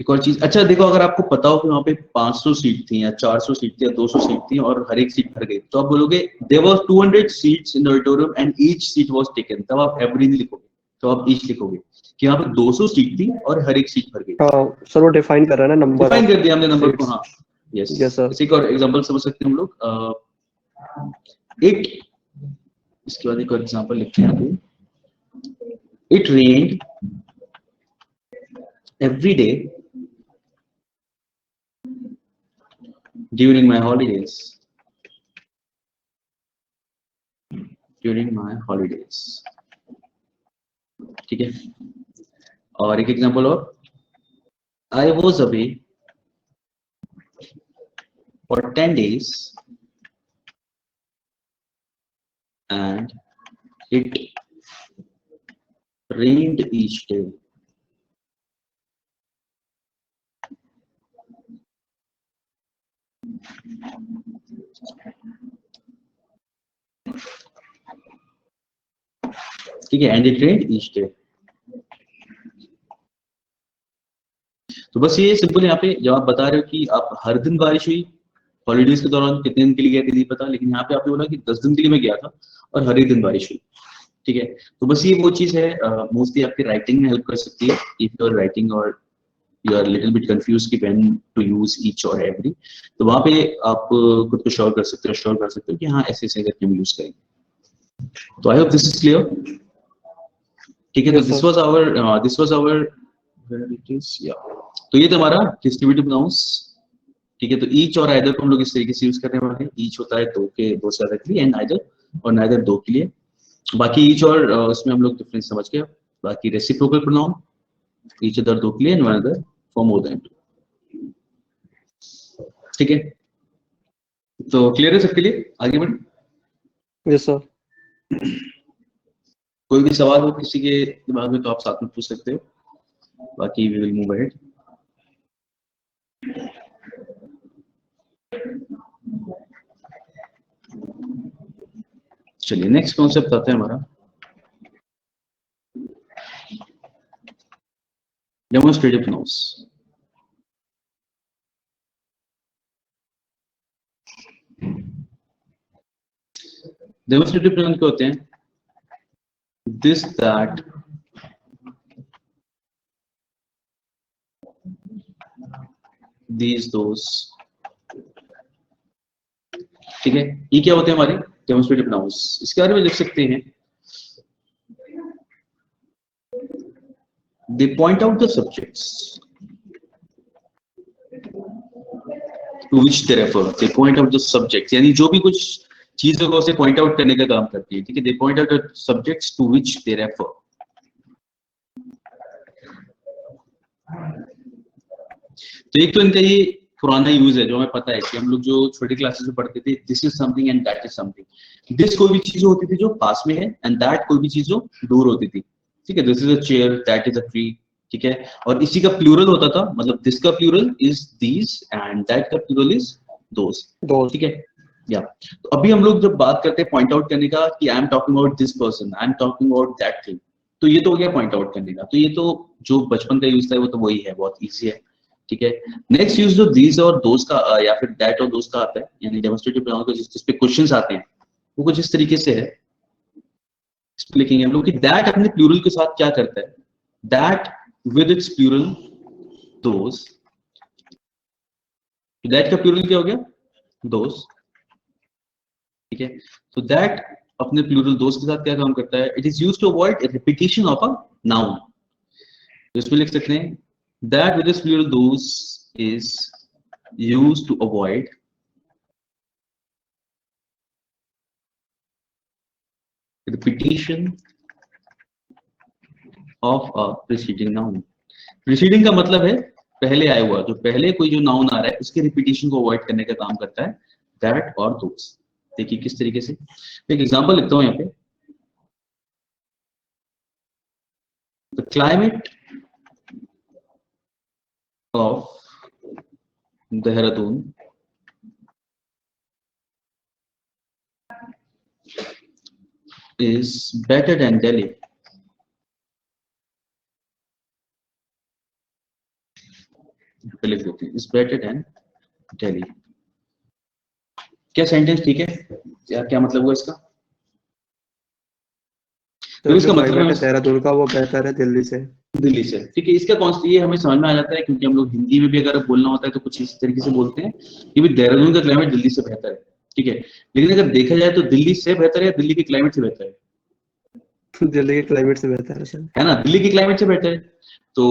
एक और चीज, अच्छा देखो, अगर आपको पता हो कि वहां पे 500 सीट थी या 400 सीट थी या 200 सीट थी और हर एक सीट भर गई, तो आप बोलोगे there was 200 seats in the auditorium and each seat was taken, तब आप एवरी नहीं लिखोगे, तो आप ईच लिखोगे कि यहाँ पे 200 सीट थी और हर एक सीट भर गई। हाँ सर वो डिफाइन कर रहा है ना नंबर, डिफाइन कर दिया हमने नंबर को। seats. हाँ यस Yes, sir. इसी का एग्जांपल समझ सकते हैं हम लोग। इट, इसके बाद एक और एग्जांपल लिखते हैं। It rained every day during my holidays. During my holidays. ठीक है। और एक एग्जांपल और, I was away for 10 days and it rained each day. ठीक है, and it rained each day. तो बस ये सिंपल यहाँ पे जब आप बता रहे हो कि आप हर दिन बारिश हुई हॉलीडेज के दौरान, कितने दिन के लिए गए थे नहीं पता, लेकिन यहाँ पे आपने बोला कि 10 दिन के लिए मैं गया था और हर एक दिन बारिश हुई। ठीक है, तो बस ये वो चीज है मोस्टली आपकी राइटिंग में हेल्प कर सकती है। इफ यू आर राइटिंग और you are little bit confuse कि व्हेन टू यूज ईच और एवरी, तो वहां पे आप खुद को श्योर कर सकते हो कि हाँ ऐसे ऐसे करके हम यूज करेंगे। तो I hope this is clear. ठीक है, तो दिस वाज आवर तो ये तो हमारा डिस्ट्रीब्यूटिव नाउन्स। ठीक है, तो ईच और आइदर को हम लोग इस तरीके से यूज करने वाले हैं। ईच होता है दो से ज्यादा के लिए, एंड आइदर और नाइदर दो के लिए। बाकी ईच और उसमें हम लोग डिफरेंस समझ गए। बाकी रेसिप्रोकल प्रोनाउन ईच अदर दो के लिए, and one other for more than two. ठीक है, तो क्लियर है सबके लिए? आगे बढ़। Yes sir. कोई भी सवाल हो किसी के दिमाग में तो आप साथ में पूछ सकते हो, बाकी वी विल मूव अहेड। चलिए नेक्स्ट कॉन्सेप्ट आता है हमारा डेमोन्स्ट्रेटिव प्रोनाउंस। डेमोन्स्ट्रेटिव प्रोनाउंस क्या होते हैं? This, that, these, those। ठीक है, ये क्या होते हैं हमारे डेमोन्स्ट्रेटिव प्रोनाउंस? इसके बारे में लिख सकते हैं, they point out the subjects to which they refer। they point out the subjects, यानी जो भी कुछ चीजों को उसे पॉइंट आउट करने का काम करती है। ठीक है, they point out the subjects to which they refer। तो एक तो इनका ये पुराना यूज है जो हमें पता है कि हम लोग जो छोटी क्लासेस में पढ़ते थे, this is something and that is something. This कोई भी चीज होती थी जो पास में है, एंड दैट कोई भी चीज जो दूर होती थी। ठीक है, this is a chair, that is a tree. ठीक है, और इसी का प्लूरल होता था, मतलब दिस का plural is these and that का प्लूरल इज दोस। ठीक है, या तो अभी हम लोग जब बात करते हैं पॉइंट आउट करने का कि I am talking about this person, I am talking about that thing, तो ये तो हो गया पॉइंट आउट करने का। तो ये तो जो बचपन का यूज था वो तो वही है, बहुत ईजी है। ठीक है, नेक्स्ट यूज जो दीज और दोस का या फिर दैट और दोस का आता है, यानी डेमोन्स्ट्रेटिव प्रोनाउन का जिस पे क्वेश्चंस आते हैं वो कुछ इस तरीके से है। इस पे लिखेंगे हम लोग कि दैट अपने प्लूरल के साथ क्या करता है, that with its plural those. दैट का प्लूरल क्या हो गया? दोस। ठीक है, तो दैट अपने प्लूरल दोस के साथ क्या काम करता है? It is used to avoid repetition of a noun. तो इसमें लिख सकते हैं that with its plural those is used to avoid repetition of a preceding noun। preceding का मतलब है पहले आया हुआ, जो पहले कोई जो नाउन आ रहा है उसके रिपीटिशन को अवॉइड करने का काम करता है that और those। देखिए किस तरीके से, एक एग्जांपल लिखता हूं यहाँ पे। the climate of Dehradun is better than Delhi। लिख देते हैं is better than Delhi। क्या सेंटेंस ठीक है? क्या क्या मतलब हुआ इसका? तो इसका मतलब क्लाइमेट है है देहरादून का वो बेहतर है दिल्ली से। दिल्ली से, ठीक है। इसका कॉन्सेप्ट ये हमें समझ में आ जाता है क्योंकि हम लोग हिंदी में भी अगर बोलना होता है तो कुछ इस तरीके से बोलते हैं कि भाई देहरादून का क्लाइमेट दिल्ली से बेहतर है, ठीक है। लेकिन अगर देखा जाए तो दिल्ली से बेहतर है या दिल्ली के क्लाइमेट से बेहतर दिल्ली के क्लाइमेट से बेहतर है सर। है ना, दिल्ली के क्लाइमेट से बेहतर है। तो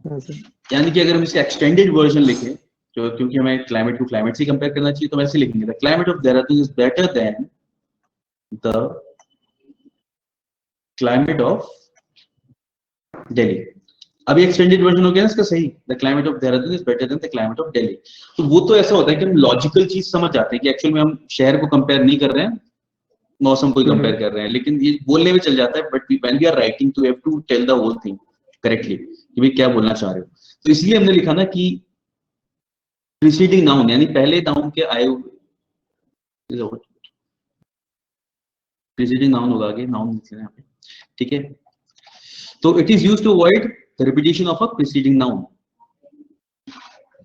हाँ सर। यानी कि अगर हम इसका एक्सटेंडेड वर्जन लिखें तो क्योंकि हमें क्लाइमेट को क्लाइमेट से कंपेयर करना चाहिए तो हम ऐसे लिखेंगे the climate of Dehradun is better than the climate of Delhi. अभी एक्सटेंडेड वर्जन हो गया ना इसका सही, the climate of Dehradun is better than the climate of Delhi. तो वो तो ऐसा होता है कि हम लॉजिकल चीज समझ जाते हैं कि एक्चुअल में हम शहर को कंपेयर नहीं कर रहे हैं, मौसम को कंपेयर कर रहे हैं, लेकिन ये बोलने में चल जाता है। But when we are writing to have to tell the whole thing correctly कि भाई क्या बोलना चाह रहे हो। तो इसलिए हमने लिखा ना कि प्रीसीडिंग नाउन यानी पहले नाउन के आए हुए, प्रीसीडिंग नाउन होगा आगे नाउन लिख लेना यहाँ पे, ठीक है। तो it is used to avoid the repetition of a preceding noun.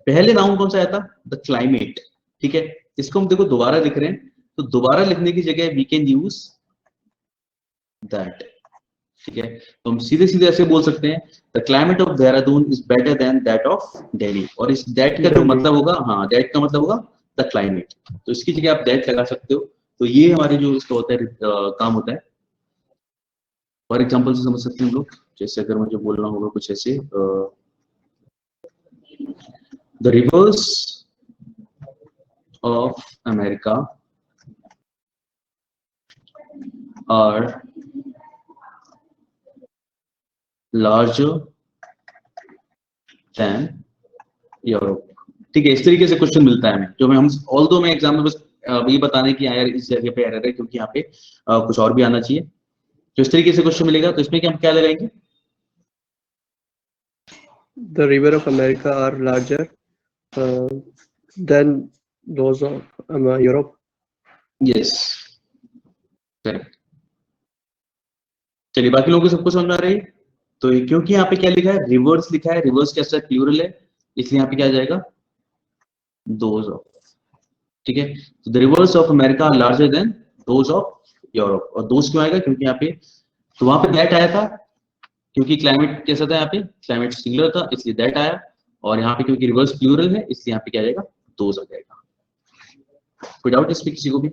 पहले नाउन कौन सा आया था, द क्लाइमेट, ठीक है। इसको हम देखो दोबारा लिख रहे हैं तो दोबारा लिखने की जगह वी कैन यूज दैट, ठीक है। तो हम सीधे सीधे ऐसे बोल सकते हैं the climate of Dehradun is better than that of Delhi, और इस दैट का जो दिल्ली। मतलब होगा, हाँ दैट का मतलब होगा द क्लाइमेट। तो इसकी जगह आप दैट लगा सकते हो। तो ये हमारे जो इसका होता है काम होता है। फॉर एग्जाम्पल से समझ सकते हैं हम लोग, जैसे अगर मुझे बोलना होगा कुछ ऐसे the rivers of America are larger than Europe, ठीक है। इस तरीके से क्वेश्चन मिलता है हमें, जो मैं हम ऑल दो में एग्जाम में बस ये बताने की यार इस जगह पे एरर है क्योंकि यहाँ पे कुछ और भी आना चाहिए। तो इस तरीके से क्वेश्चन मिलेगा तो इसमें क्या हम क्या लगाएंगे, The river of America are larger than those of Europe. Yes correct. चलिए बाकी लोगों को सबको समझ में आ रही है। तो क्योंकि यहाँ पे क्या लिखा है, रिवर्स लिखा है, रिवर्स कैसा प्लूरल है, इसलिए यहाँ पे क्या आ जाएगा, दोज ऑफ, ठीक है। तो the rivers of America are larger than those of Europe, और दोज क्यों आएगा क्योंकि यहाँ पे, तो वहां पे दैट आया था क्योंकि क्लाइमेट कैसा था, यहाँ पे क्लाइमेट सिंगुलर था इसलिए दैट आया, और यहाँ पे क्योंकि रिवर्स प्लूरल है इसलिए यहाँ पे क्या आ जाएगा, दोज आ जाएगा। कोई डाउट इस पे किसी को भी,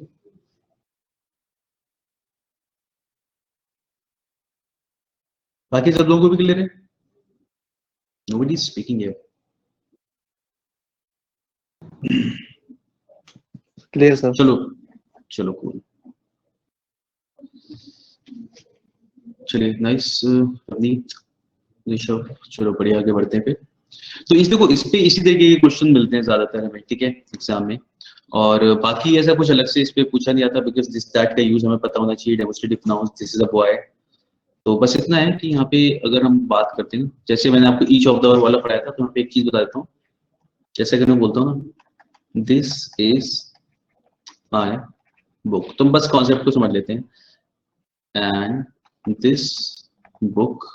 बाकी सब लोगों को भी क्लियर है, nobody is speaking here. Clear sir. चलो चलो कूल, चलिए नाइस अवनीत ऋषभ, चलो बढ़िया आगे बढ़ते हैं फिर। तो इस देखो इस पे इसी तरीके के क्वेश्चन मिलते हैं ज्यादातर हमें, ठीक है, एग्जाम में। और बाकी ऐसा कुछ अलग से इस पे पूछा नहीं आता बिकॉज दिस दैट का यूज हमें पता होना चाहिए, demonstrative nouns, this is a boy. तो बस इतना है कि यहाँ पे अगर हम बात करते हैं, जैसे मैंने आपको ईच ऑफ द वाला पढ़ाया था, तो यहाँ पे एक चीज बता देता हूँ। जैसे अगर मैं बोलता हूँ ना दिस इज माय बुक, तो हम बस कॉन्सेप्ट को समझ लेते हैं, and this book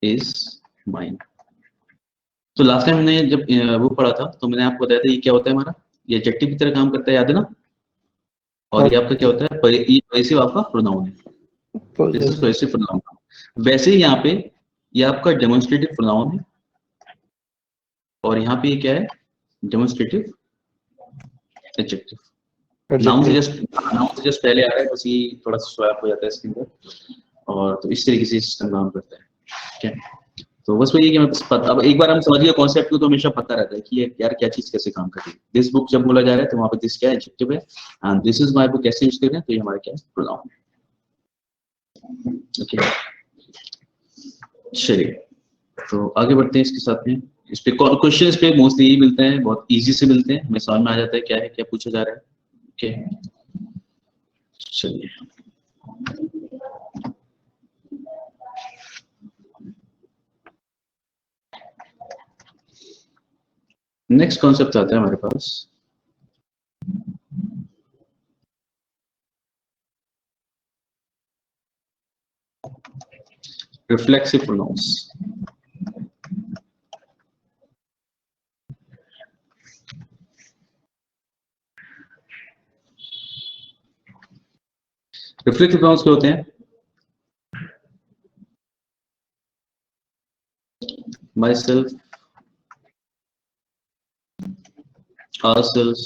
is mine. तो लास्ट टाइम हमने जब वो पढ़ा था तो मैंने आपको बताया था ये क्या होता है हमारा, ये एडजेक्टिव की तरह काम करता है, याद है ना। और ये आपका क्या होता है, ये पॉसेसिव आपका प्रोनाउन है, दिस इज पॉसेसिव प्रोनाउन। वैसे ही यहाँ पे ये आपका डेमोन्स्ट्रेटिव प्रोनाउन है, और यहाँ पे ये क्या है, डेमोन्स्ट्रेटिव एडजेक्टिव। नाउन से जस्ट पहले आ रहा है, बस ये थोड़ा सा स्वैप हो जाता है इसके अंदर, और तो इस तरीके से सिस्टम काम करता है, ठीक है। तो बस वही है कि मैं बस पता, अब एक बार हम समझ गए कॉन्सेप्ट को तो हमेशा पता रहता है कि ये यार क्या चीज कैसे काम करती है। दिस बुक जब बोला जा रहा है तो वहां पे दिस क्या एडजेक्टिव है, and this is my book कैसे यूज कर रहे हैं, तो ये हमारा क्या है, प्रोनाउन, ओके। चलिए तो आगे बढ़ते हैं इसके साथ में। इस पे क्वेश्चन इस पे मोस्टली यही मिलते हैं, बहुत इजी से मिलते हैं, हमें समझ में आ जाता है क्या है, क्या पूछा जा रहा है, ओके। चलिए नेक्स्ट कॉन्सेप्ट आता है हमारे पास, रिफ्लेक्सिव प्रोनाउंस। रिफ्लेक्सिव प्रोनाउंस क्या होते हैं, myself, ourselves,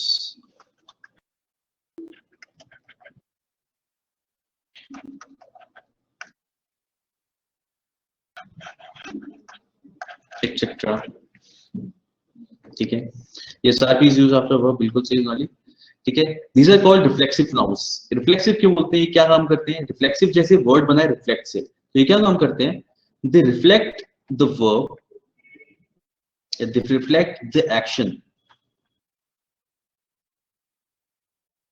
etc. ठीक है, ये सारी यूज आफ्टर वर्ब बिल्कुल सही वाली। ठीक है, these are called reflexive nouns. Reflexive क्यों बोलते हैं, क्या काम करते हैं? रिफ्लेक्सिव जैसे वर्ड बना है रिफ्लेक्सिव, तो ये क्या काम करते हैं? दे reflect the verb, they reflect the action,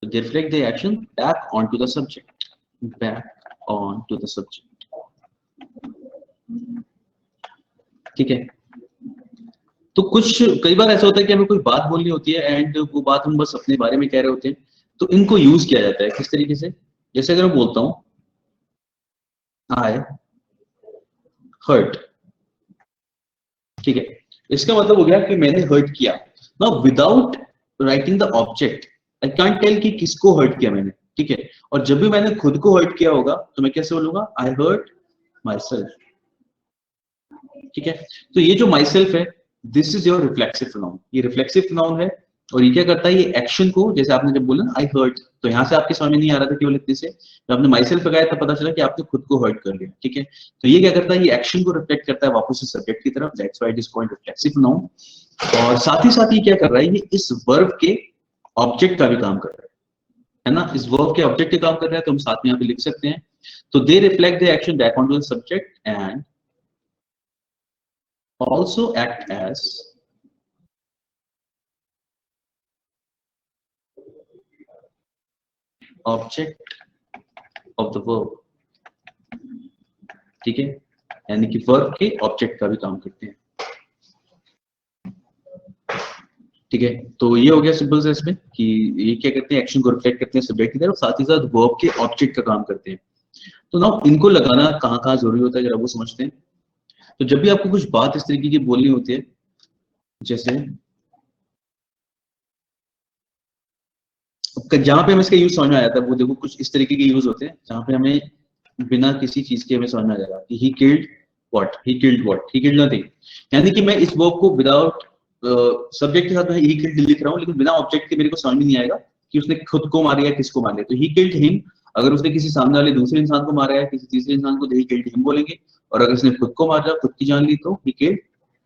they reflect the action back onto the subject, back onto the subject. ठीक है, तो कुछ कई बार ऐसा होता है कि हमें कोई बात बोलनी होती है एंड वो बात हम बस अपने बारे में कह रहे होते हैं, तो इनको यूज किया जाता है किस तरीके से? जैसे अगर मैं बोलता हूं आई हर्ट, ठीक है, इसका मतलब हो गया कि मैंने हर्ट किया। Now without writing the object I can't tell कि किसको हर्ट किया मैंने। ठीक है, और जब भी मैंने खुद को हर्ट किया होगा तो मैं कैसे बोलूंगा? आई हर्ट माई सेल्फ। ठीक है, तो ये जो माई सेल्फ है, this is your reflexive pronoun. ये रिफ्लेक्सिव प्रोनाउन है और ये क्या करता है? ये एक्शन को, जैसे आपने जब बोला ना आई हर्ट, तो यहाँ से आपके समझ में नहीं आ रहा था केवल इतने से, जब आपने माई सेल्फ लगाया तब पता चला कि आपने खुद को हर्ट कर लिया। ठीक है, तो ये क्या करता है? ये एक्शन को रिफ्लेक्ट करता है वापस से सब्जेक्ट की तरफ, that's why it is called reflexive pronoun. और साथ ही साथ ये क्या कर रहा है? ये इस वर्ब के ऑब्जेक्ट का भी काम कर रहा है ना, इस वर्ब के ऑब्जेक्ट के काम कर रहा है, तो हम साथ में यहाँ पे लिख सकते हैं। तो they reflect the action back on to the subject and also act as object of the verb। ठीक है, यानी कि वर्ब के ऑब्जेक्ट का भी काम करते हैं। ठीक है, तो ये हो गया सिंपल से इसमें कि ये क्या करते हैं? एक्शन को रिफ्लेक्ट करते हैं सब्जेक्ट की तरफ, साथ ही साथ वर्ब के ऑब्जेक्ट का काम करते हैं। तो ना इनको लगाना कहाँ कहाँ जरूरी होता है, जरा वो समझते हैं। तो जब भी आपको कुछ बात इस तरीके की बोलनी होती है, जैसे जहां पे हमें इसका यूज समझ में आ जाता है, वो देखो कुछ इस तरीके के यूज होते हैं जहां पे हमें बिना किसी चीज के हमें समझ में आ जाएगा कि he killed what, he killed what, he killed nothing. यानी कि मैं इस वर्ब को विदाउट सब्जेक्ट के साथ मैं ही किल्ड लिख रहा हूँ, लेकिन बिना ऑब्जेक्ट के मेरे को समझ में नहीं आएगा कि उसने खुद को मारा या किसको मारा है। तो ही किल्ड हिम, अगर उसने किसी सामने वाले दूसरे इंसान को मारा है, किसी तीसरे इंसान को, तो ही किल्ड हिम बोलेंगे। और अगर उसने खुद को मारा, खुद की जान ली, तो ही किल्ड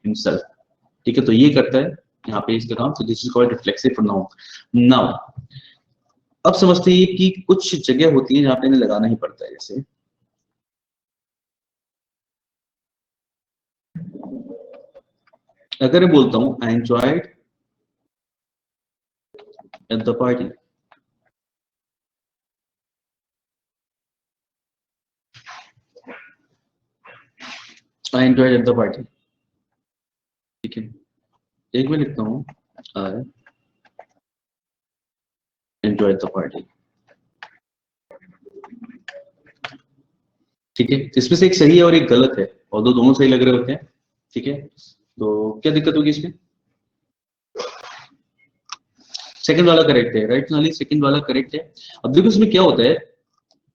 हिमसेल्फ। ठीक है, तो ये करता है यहाँ पे इसका काम। तो this is called reflexive pronoun. Now अब समझते हैं कि कुछ जगह होती है जहां पे इन्हें लगाना ही पड़ता है। जैसे अगर मैं बोलता हूं I enjoyed at the party, I enjoyed at the party. ठीक है, एक मैं लिखता हूं आई एंजॉयड द पार्टी। ठीक है, इसमें से एक सही है और एक गलत है, और दोनों सही लग रहे होते हैं। ठीक है, तो क्या दिक्कत होगी इसमें? सेकंड वाला करेक्ट है, राइट नाली, सेकंड वाला करेक्ट है। अब देखो इसमें क्या होता है,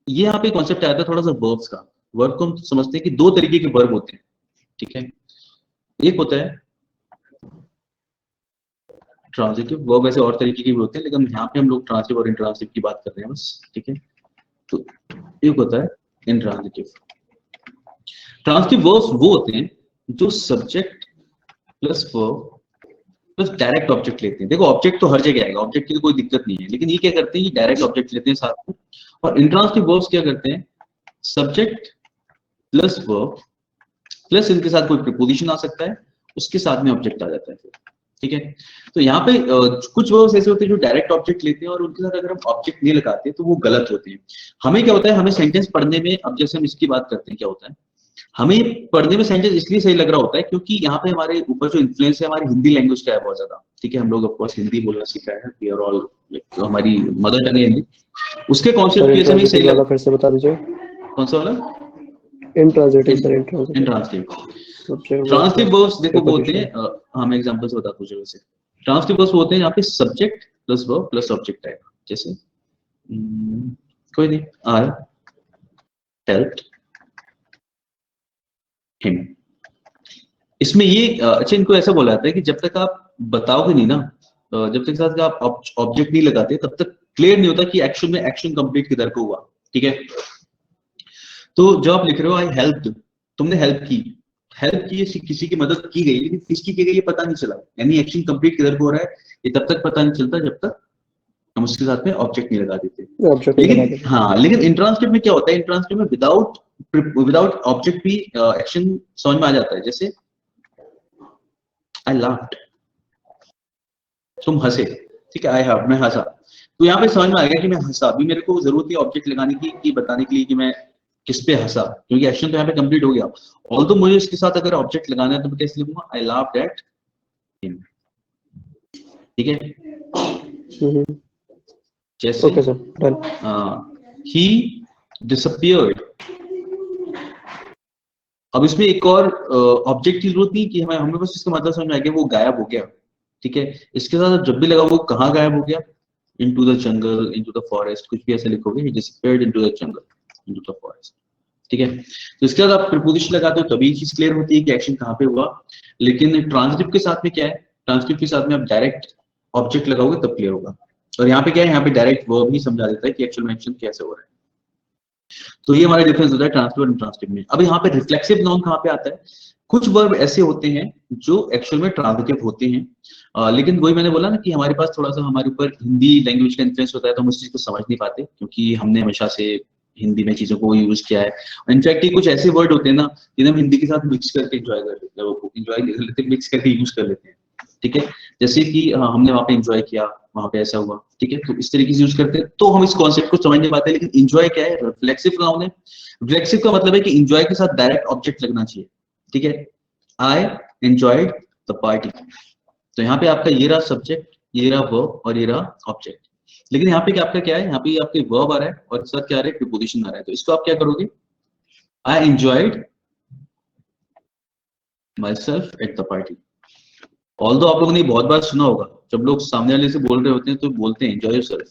ये यहाँ पे कॉन्सेप्ट आता है थोड़ा सा वर्ब्स का। वर्ब को हम समझते हैं कि दो तरीके के वर्ब होते हैं। ठीक है, एक होता है ट्रांजिटिव वर्ब, वैसे और तरीके के भी होते हैं, लेकिन यहाँ पे हम लोग ट्रांसिटिव और इंट्रांसिटिव की बात कर रहे हैं बस। ठीक है, तो एक होता है इंट्रांजिटिव। ट्रांजिटिव वर्ब्स वो होते हैं जो subject plus verb plus direct object लेते हैं। देखो ऑब्जेक्ट तो हर जगह आएगा, ऑब्जेक्ट की तो कोई दिक्कत नहीं है, लेकिन ये क्या करते हैं? ये डायरेक्ट ऑब्जेक्ट लेते हैं साथ में। और इंट्रांजिटिव वर्ब्स क्या करते हैं? सब्जेक्ट प्लस वर्ब प्लस इनके साथ कोई प्रीपोजिशन आ सकता है, उसके साथ में ऑब्जेक्ट आ जाता है। ठीक है, तो यहाँ पे कुछ वर्ब्स ऐसे होते हैं जो डायरेक्ट ऑब्जेक्ट लेते हैं और उनके साथ अगर हम ऑब्जेक्ट नहीं लगाते तो वो गलत होते हैं। हमें क्या होता है? हमें सेंटेंस पढ़ने में, अब जैसे हम इसकी बात करते हैं, क्या होता है हमें पढ़ने में सेंटेंस इसलिए सही लग रहा होता है क्योंकि यहाँ पे हमारे ऊपर जो इन्फ्लुएंस है हमारी हिंदी लैंग्वेज का है बहुत ज्यादा। ठीक है, हम लोग ऑफकोर्स हिंदी बोलना सीखा है, वी आर ऑल, तो हमारी मदर टंग है हिंदी, उसके कॉन्सेप्ट की वजह से हमें सही लग। फिर से बता दीजिए कौन सा वाला? Intransitive sir, intransitive transitive verbs देखो बोलते हैं, हम एग्जांपल्स बताते हैं। वैसे ट्रांजिटिव वर्ब्स होते हैं यहाँ पे subject plus verb plus object आएगा। जैसे कोई नहीं, आई हेल्प्ड हिम। इसमें ये अच्छा इनको ऐसा बोला जाता है कि जब तक आप बताओगे नहीं ना, जब तक साथ आप ऑब्जेक्ट नहीं लगाते तब तक क्लियर नहीं होता कि एक्शन में एक्शन कंप्लीट किधर को हुआ, ठीक है। तो जब आप लिख रहे हो आई हेल्प्ड, तुमने हेल्प की, हेल्प की, किसी की मदद की गई, लेकिन किसकी की गई ये पता नहीं चला, यानी एक्शन कंप्लीट किधर को हो रहा है ये तब तक पता नहीं चलता जब तक हम उसके साथ में ऑब्जेक्ट नहीं लगा देते। ऑब्जेक्ट लगा लेकिन देते। हाँ, लेकिन इंट्रांसक्रिप्ट में क्या होता है, इंट्रांसक्रिप्ट में विदाउट ऑब्जेक्ट भी एक्शन समझ में आ जाता है। जैसे आई लाफ्ड, तुम हंसे, ठीक है, आई हैव, मैं हंसा, तो यहाँ पे समझ में आ गया कि मैं हंसा। अभी मेरे को जरूरत है ऑब्जेक्ट लगाने की कि बताने के लिए कि मैं किस पे हंसा, क्योंकि एक्शन तो यहाँ पे कंप्लीट हो गया। ऑल्दो मुझे इसके साथ अगर ऑब्जेक्ट लगाना है तो मैं कैसे लिखूंगा, आई लाफ्ड एट हिम, ठीक है। जैसे ओके सर, डन। ही डिसअपियर्ड, अब इसमें एक और ऑब्जेक्ट की जरूरत नहीं कि हमें बस इसका मतलब समझ में आ गया वो गायब हो गया, ठीक है। इसके साथ जब भी लगा वो कहाँ गायब हो गया, into the jungle, into the forest, कुछ भी ऐसे लिखोगे, he disappeared into the jungle, into the forest, ठीक है। तो इसके बाद आप प्रीपोजिशन लगाते हो तभी चीज क्लियर होती है कि एक्शन कहाँ पे हुआ। लेकिन ट्रांसक्रिप्ट के साथ में क्या है, ट्रांसक्रिप्ट के साथ में आप डायरेक्ट ऑब्जेक्ट लगाओगे तब क्लियर होगा। और यहाँ पे क्या है, यहाँ पे डायरेक्ट वर्ब ही समझा देता है कि एक्चुअल में एक्शन कैसे हो रहा है। तो ये हमारा डिफरेंस होता है ट्रांसक्रिप्ट और ट्रांसक्रिप्ट में। अब यहाँ पे रिफ्लेक्सिव नाउन कहाँ पे आता है, कुछ वर्ब ऐसे होते हैं जो एक्चुअल में ट्रांजिटिव होते हैं, लेकिन वही मैंने बोला ना कि हमारे पास थोड़ा सा हमारे ऊपर हिंदी लैंग्वेज का इन्फ्लुएंस होता है, तो हम उस चीज को समझ नहीं पाते क्योंकि हमने हमेशा से हिंदी में चीजों को यूज किया है। इनफैक्ट ये कुछ ऐसे वर्ड होते हैं ना जिन्हें हम हिंदी के साथ मिक्स करके एंजॉय कर लेते हैं, एंजॉय लेते, मिक्स करके यूज कर लेते हैं, ठीक है। जैसे कि हमने वहां पे एंजॉय किया, वहां पे ऐसा हुआ, ठीक है, तो इस तरीके से यूज करते हैं तो हम इस कॉन्सेप्ट को समझ नहीं पाते। लेकिन एंजॉय क्या है, रिफ्लेक्सिव नाउन है। रिफ्लेक्सिव का मतलब है कि एंजॉय के साथ डायरेक्ट ऑब्जेक्ट लगना चाहिए, ठीक है। आई एंजॉयड द पार्टी, तो यहाँ पे आपका ये रहा सब्जेक्ट, ये रहा वर्ब और ये रहा ऑब्जेक्ट। लेकिन यहाँ पे आपका क्या है, यहाँ पे आपके वर्ब आ रहा है और साथ क्या आ रहा है, प्रीपोजिशन आ रहा है। तो इसको आप क्या करोगे, I enjoyed my self at the party. Although आप लोगों ने बहुत बार सुना होगा, जब लोग सामने वाले से बोल रहे होते हैं तो बोलते हैं एंजॉय योरसेल्फ,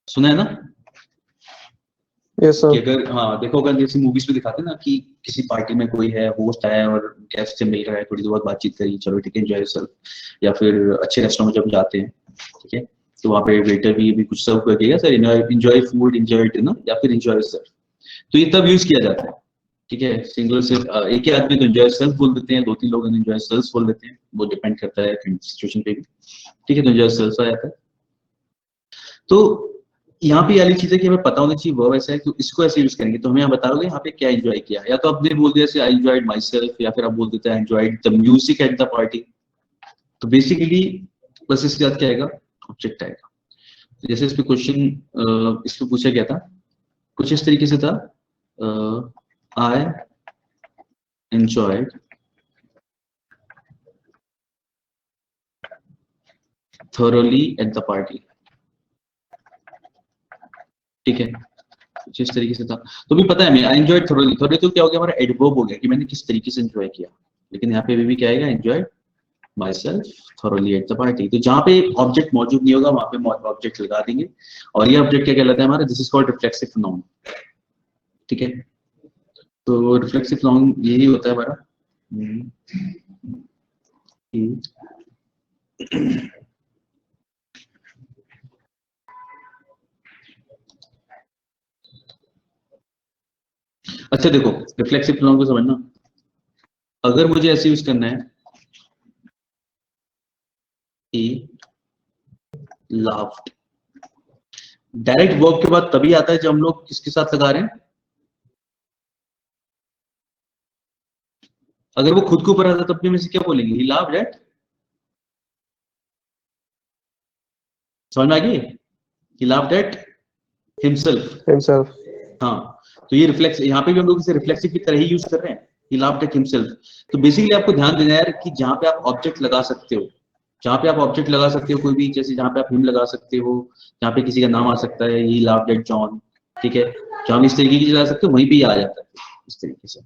सुना है ना। यस कि सर। अगर हाँ देखो, अगर जैसे मूवीज में दिखाते हैं ना कि किसी पार्टी में कोई है, होस्ट आया है और गेस्ट से मिल रहा है, थोड़ी देर बाद बातचीत करी, चलो ठीक है एंजॉय योरसेल्फ। या फिर अच्छे रेस्टोरेंट में जब जाते हैं, ठीक है, तो वहाँ पे वेटर भी कुछ सर्व करिएगा, sir enjoy food, enjoy dinner, या फिर एंजॉय योरसेल्फ। तो ये तब यूज किया जाता है, ठीक है। सिंगल से एक ही आदमी तो एंजॉय सेल्फ बोल देते हैं, दो तीन लोग एंजॉय सेल्फ बोल देते हैं, वो डिपेंड करता है सिचुएशन पे भी, ठीक है। तो एंजॉय सेल्फ आ जाता है। तो यहाँ पे वाली चीज है कि हमें पता होना चाहिए वर्ब ऐसा है कि इसको ऐसे यूज करेंगे तो हमें यहाँ बताओगे यहाँ पे क्या एंजॉय किया, या तो आपने बोल दिया आई एंजॉयड माई सेल्फ, या फिर आप बोल देते हैं enjoyed the music at the party. तो बेसिकली बस इसके बाद क्या आएगा, ऑब्जेक्ट आएगा। तो जैसे इस पे क्वेश्चन इस पे पूछा गया था, कुछ इस तरीके से था, आई enjoyed thoroughly at the party, ठीक है, कुछ इस तरीके से था। तो भी पता है हमें आई एंजॉयड thoroughly, thoroughly तो क्या हो गया हमारा एडवर्ब हो गया कि मैंने किस तरीके से एंजॉय किया। लेकिन यहाँ पे भी क्या आएगा, enjoyed my self thoroughly at the party। तो जहाँ पे ऑब्जेक्ट मौजूद नहीं होगा वहां पे ऑब्जेक्ट लगा देंगे, और ये ऑब्जेक्ट क्या कहलाता है हमारा, this is called reflexive noun, ठीक है। तो रिफ्लेक्सिव नाउन यही होता है हमारा अच्छा देखो, रिफ्लेक्सिव प्रोनाउन को समझना, अगर मुझे ऐसे यूज करना है he laughed, डायरेक्ट वर्ब के बाद तभी आता है जब हम लोग किसके साथ लगा रहे हैं, अगर वो खुद के ऊपर आता तब भी में से क्या बोलेंगे, he laughed at, समझ में आ गई, he laughed at himself। हाँ, तो ये रिफ्लेक्स, यहाँ पे भी हम लोग इसे रिफ्लेक्सिव की तरह ही यूज कर रहे हैं, he laughed at himself। तो बेसिकली आपको ध्यान देना है कि जहां पे आप ऑब्जेक्ट लगा सकते हो, जहां पे आप ऑब्जेक्ट लगा सकते हो कोई भी, जैसे जहां पे आप हिम लगा सकते हो, जहां पे किसी का नाम आ सकता है, he laughed at John, ठीक है, जहां भी इस तरीके की चीज आ सकते हो वहीं पे ही आ जाता है इस तरीके से,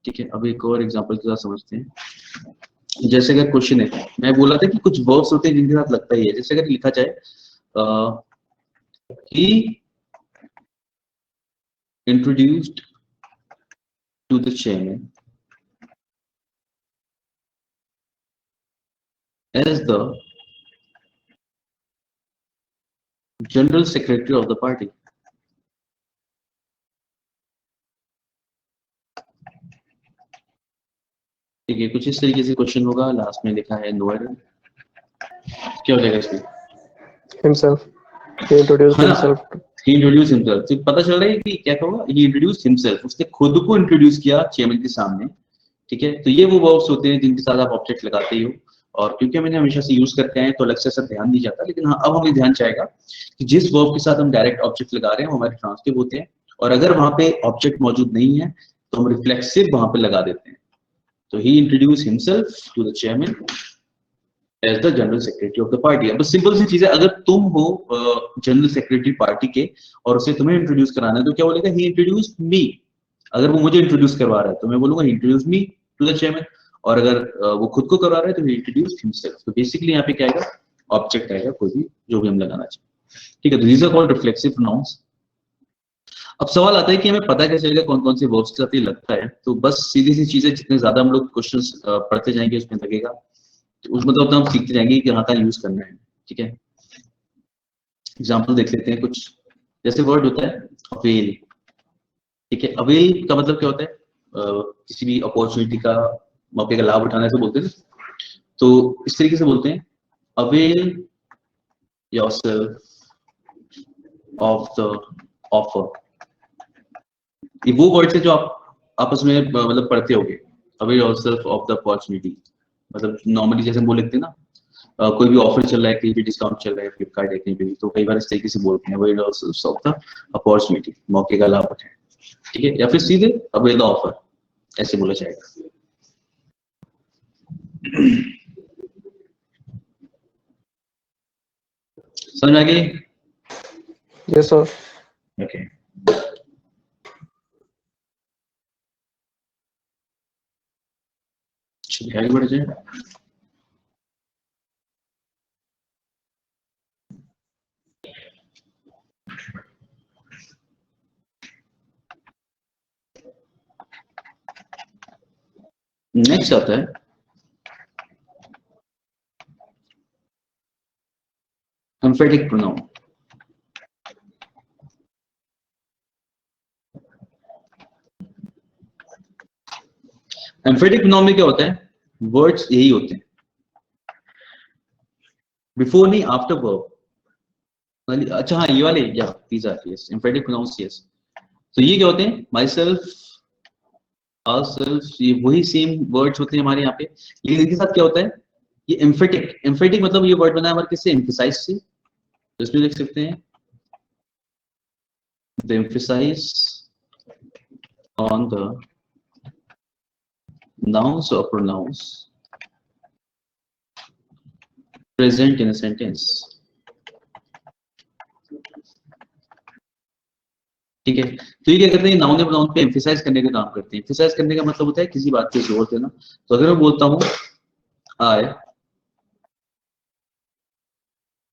ठीक है। अब एक और एग्जांपल के साथ समझते हैं। जैसे अगर क्वेश्चन है, मैं बोला था कि कुछ वर्ब्स होते हैं जिनके साथ लगता ही है, जैसे अगर लिखा जाए he introduced to the chairman as the general secretary of the party. ठीक है, कुछ इस तरीके से क्वेश्चन होगा। लास्ट में लिखा है नो एरर, क्या हो जाएगा इसमें? himself, he introduced हाँ, himself. he introduced himself। तो पता चल रहा है कि क्या होगा, he introduced himself, उसने खुद को इंट्रोड्यूस किया चेयरमैन के सामने। ठीक है, तो ये वो वर्ब्स होते हैं जिनके साथ आप ऑब्जेक्ट लगाते ही हो, और क्योंकि हम इन्हें हमेशा से यूज करते हैं तो अलग से सब ध्यान नहीं जाता। लेकिन हाँ, अब हमें ध्यान चाहेगा कि जिस वर्ब के साथ हम डायरेक्ट ऑब्जेक्ट लगा रहे हैं वो हमारे ट्रांसटिव होते हैं, और अगर वहां पे ऑब्जेक्ट मौजूद नहीं है तो हम रिफ्लेक्सिव वहां पे लगा देते हैं। तो he introduce himself to the chairman as the general secretary of the party. अब सिंपल सी चीज है, अगर तुम हो जनरल सेक्रेटरी पार्टी के और उसे तुम्हें इंट्रोड्यूस कराना है तो क्या बोलेगा, ही इंट्रोड्यूस मी। अगर वो मुझे इंट्रोड्यूस करवा रहा है तो मैं बोलूंगा he introduce me to the chairman, और अगर वो खुद को करवा रहा है तो ही इंट्रोड्यूस हिमसेल्फ। तो बेसिकली यहाँ पे क्या आएगा, ऑब्जेक्ट आएगा कोई भी जो भी हम लगाना चाहें। ठीक है, तो these are called reflexive pronouns. अब सवाल आता है कि हमें पता कैसे चलेगा कौन कौन से वर्ब्स के साथ ये लगता है। तो बस सीधी सी चीजें, जितने ज्यादा हम लोग क्वेश्चंस पढ़ते जाएंगे उसमें लगेगा, तो उस मतलब हम सीखते जाएंगे कि कहाँ यूज करना है। ठीक है, एग्जाम्पल देख लेते हैं कुछ। जैसे वर्ड होता है अवेल। ठीक है, अवेल का मतलब क्या होता है, किसी भी अपॉर्चुनिटी का, मौके का लाभ उठाने से बोलते हैं। तो इस तरीके से बोलते हैं, avail yourself of the offer. ये वो वर्ड्स है जो आप आपस में मतलब पढ़ते होगे, avail yourself of the opportunity. मतलब नॉर्मली जैसे हम बोल लेते हैं ना, कोई भी ऑफर चल रहा है, कहीं भी डिस्काउंट चल रहा है फ्लिपकार्ट या कहीं पे भी, तो कई बार इस तरीके से बोलते हैं avail yourself of the opportunity, मौके का लाभ उठाएं। ठीक है, या फिर सीधे अवेल द ऑफर ऐसे बोला जाएगा। समझ आ गई? Yes sir. ओके, चलिए आगे बढ़ जाए। नेक्स्ट आता है एम्फेटिक प्रोनाउन। एम्फेटिक प्रोनाउन में क्या होता है, वर्ड्स यही होते हैं, बिफोर नहीं आफ्टर वर्ब। अच्छा हाँ, ये वाले, या these are yes emphatic pronouns, yes. तो ये क्या होते हैं, माई सेल्फ, आवरसेल्फ, ये वही सेम वर्ड्स होते हैं हमारे यहाँ पे। लेकिन इनके साथ क्या होता है, ये एम्फेटिक, एम्फेटिक मतलब ये वर्ड बना है हमारे किससे, एम्फेसाइज से। तो इसमें देख सकते हैं the emphasise on the nouns or pronouns present in a sentence। ठीक है, तो ये क्या करते हैं, नाउन या प्रोनाउन पे एम्फेसाइज करने का काम करते हैं। एम्फेसाइज करने का मतलब होता है किसी बात पे जोर देना। तो अगर मैं बोलता हूँ आई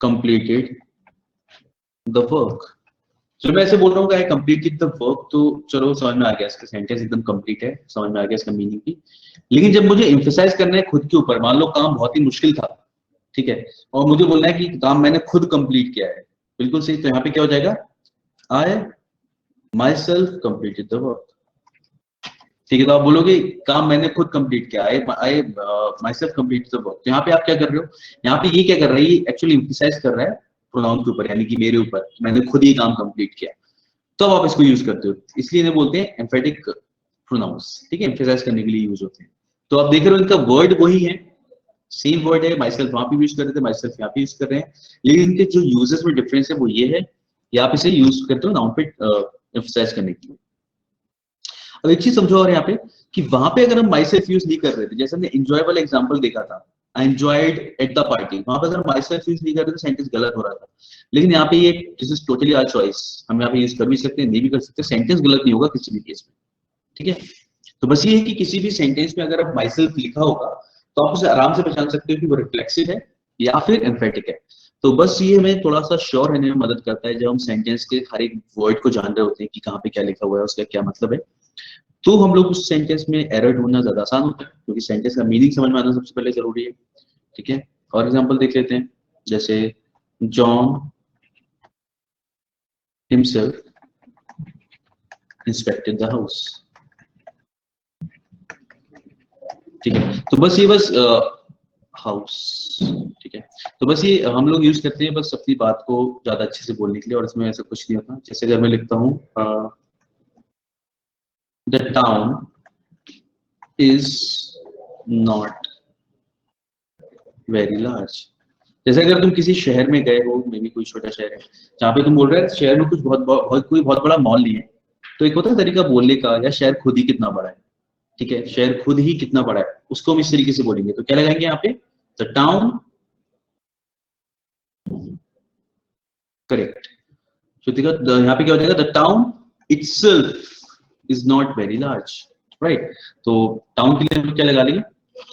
कंप्लीटेड द वर्क, जब मैं ऐसे बोल रहा हूँ कि आई कंप्लीटेड द वर्क, तो चलो समझ में आ गया, इसका सेंटेंस एकदम कंप्लीट है, समझ में आ गया इसका मीनिंग भी। लेकिन जब मुझे एम्फेसाइज करना है खुद के ऊपर, मान लो काम बहुत ही मुश्किल था, ठीक है, और मुझे बोलना है कि काम मैंने खुद कंप्लीट किया है, बिल्कुल सही। तो यहाँ पे क्या हो जाएगा, I myself completed the work. ठीक है, तो आप बोलोगे काम मैंने खुद कंप्लीट किया, I myself completed the work. तो यहाँ पे आप क्या कर रहे हो, यहाँ पे ये क्या कर रहा है, ये एक्चुअली एम्फेसाइज कर रहा है प्रोनाउन के ऊपर, यानी कि मेरे ऊपर, मैंने खुद ही काम कंप्लीट किया। तब आप इसको यूज करते हो, इसलिए इन्हें बोलते हैं एम्फेटिक प्रोनाउंस। ठीक है, एम्फेसाइज करने के लिए यूज होते हैं। तो आप देख रहे हो इनका वर्ड वही है, सेम वर्ड है, माई सेल्फ वहां पे यूज कर रहे थे, माई सेल्फ यहाँ पे यूज कर रहे हैं, लेकिन इनके जो यूजेस में डिफरेंस है वो ये है, या आप इसे यूज करते हो नाउन पे एम्फेसाइज करने के लिए। अब एक चीज समझो और यहाँ पे, कि वहां पे अगर हम माई सेल्फ यूज नहीं कर रहे थे, जैसे हमने एंजॉय वाला एग्जांपल देखा था, I enjoyed at the party, वहां पे अगर माई सेल्फ यूज नहीं कर रहे तो सेंटेंस गलत हो रहा था। लेकिन यहाँ पे ये this is totally our choice, हम यहाँ पे यूज कर भी सकते हैं, नहीं भी कर सकते, सेंटेंस गलत नहीं होगा किसी भी केस में। ठीक है, तो बस ये है कि किसी भी सेंटेंस में अगर आप माई सेल्फ लिखा होगा तो आप उसे आराम से पहचान सकते हो कि वो रिफ्लेक्सिव है या फिर एम्फेटिक है। तो बस ये हमें थोड़ा सा श्योर रहने में मदद करता है, जब हम सेंटेंस के हर एक वर्ड को जान रहे होते हैं कि कहाँ पे क्या लिखा हुआ है, उसका क्या मतलब है, तो हम लोग उस सेंटेंस में एरर ढूंढना ज्यादा आसान होता है, क्योंकि सेंटेंस का मीनिंग समझ में आना सबसे पहले जरूरी है। ठीक है, और एग्जांपल देख लेते हैं, जैसे John himself inspected the house. ठीक है, तो बस ये हाउस, ठीक है, तो बस ये हम लोग यूज करते हैं बस अपनी बात को ज्यादा अच्छे से बोलने के लिए, और इसमें ऐसा कुछ नहीं होता। जैसे अगर मैं लिखता हूँ the town is not very large. जैसे अगर तुम किसी शहर में गए हो, मे बी कोई छोटा शहर है जहाँ पे तुम बोल रहे हो शहर में कुछ कोई बहुत बड़ा मॉल नहीं है, तो एक होता है तरीका बोलने का, या शहर खुद ही कितना बड़ा है। ठीक है, शहर खुद ही कितना बड़ा है, उसको हम इस तरीके से बोलेंगे। तो क्या लगाएंगे यहाँ पे, द टाउन, करेक्ट श्रुतिका, यहाँ पे क्या हो जाएगा, the town itself is not very large, right. तो टाउन के लिए हम क्या लगा लेंगे,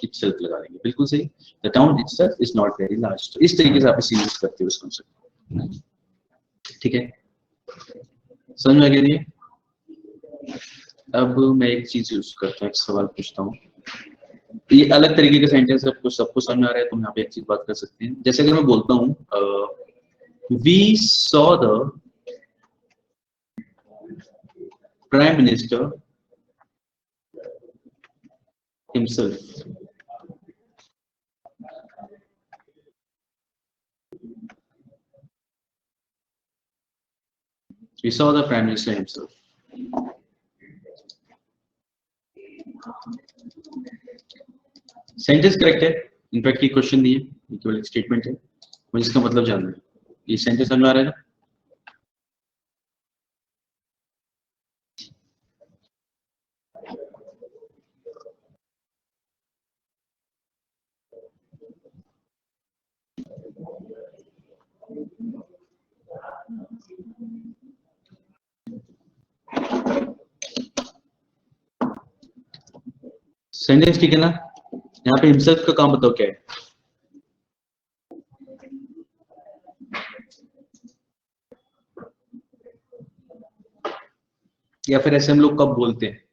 इटसेल्फ लगा लेंगे, बिल्कुल सही। The town itself is not very large. तो इस तरीके से आप इसे यूज करते हो इस कॉन्सेप्ट, ठीक है, समझ में आ गया ये। अब मैं एक चीज यूज करता हूँ, एक सवाल पूछता हूँ, ये अलग तरीके का सेंटेंस है, सबको समझ में आ रहा है, तो यहाँ पे एक चीज बात कर सकते हैं। जैसे अगर मैं बोलता हूँ we saw the prime minister himself, we saw the prime minister himself। Sentence correct है, इनफैक्ट ये क्वेश्चन नहीं है, ये केवल एक स्टेटमेंट है, मुझे इसका मतलब जानना है। ये सेंटेंस समझ में आ रहा है ना। सेंटेंस ठीक है ना। यहाँ पे हिमसेल्फ का काम बताओ क्या है, या फिर ऐसे हम लोग कब बोलते हैं।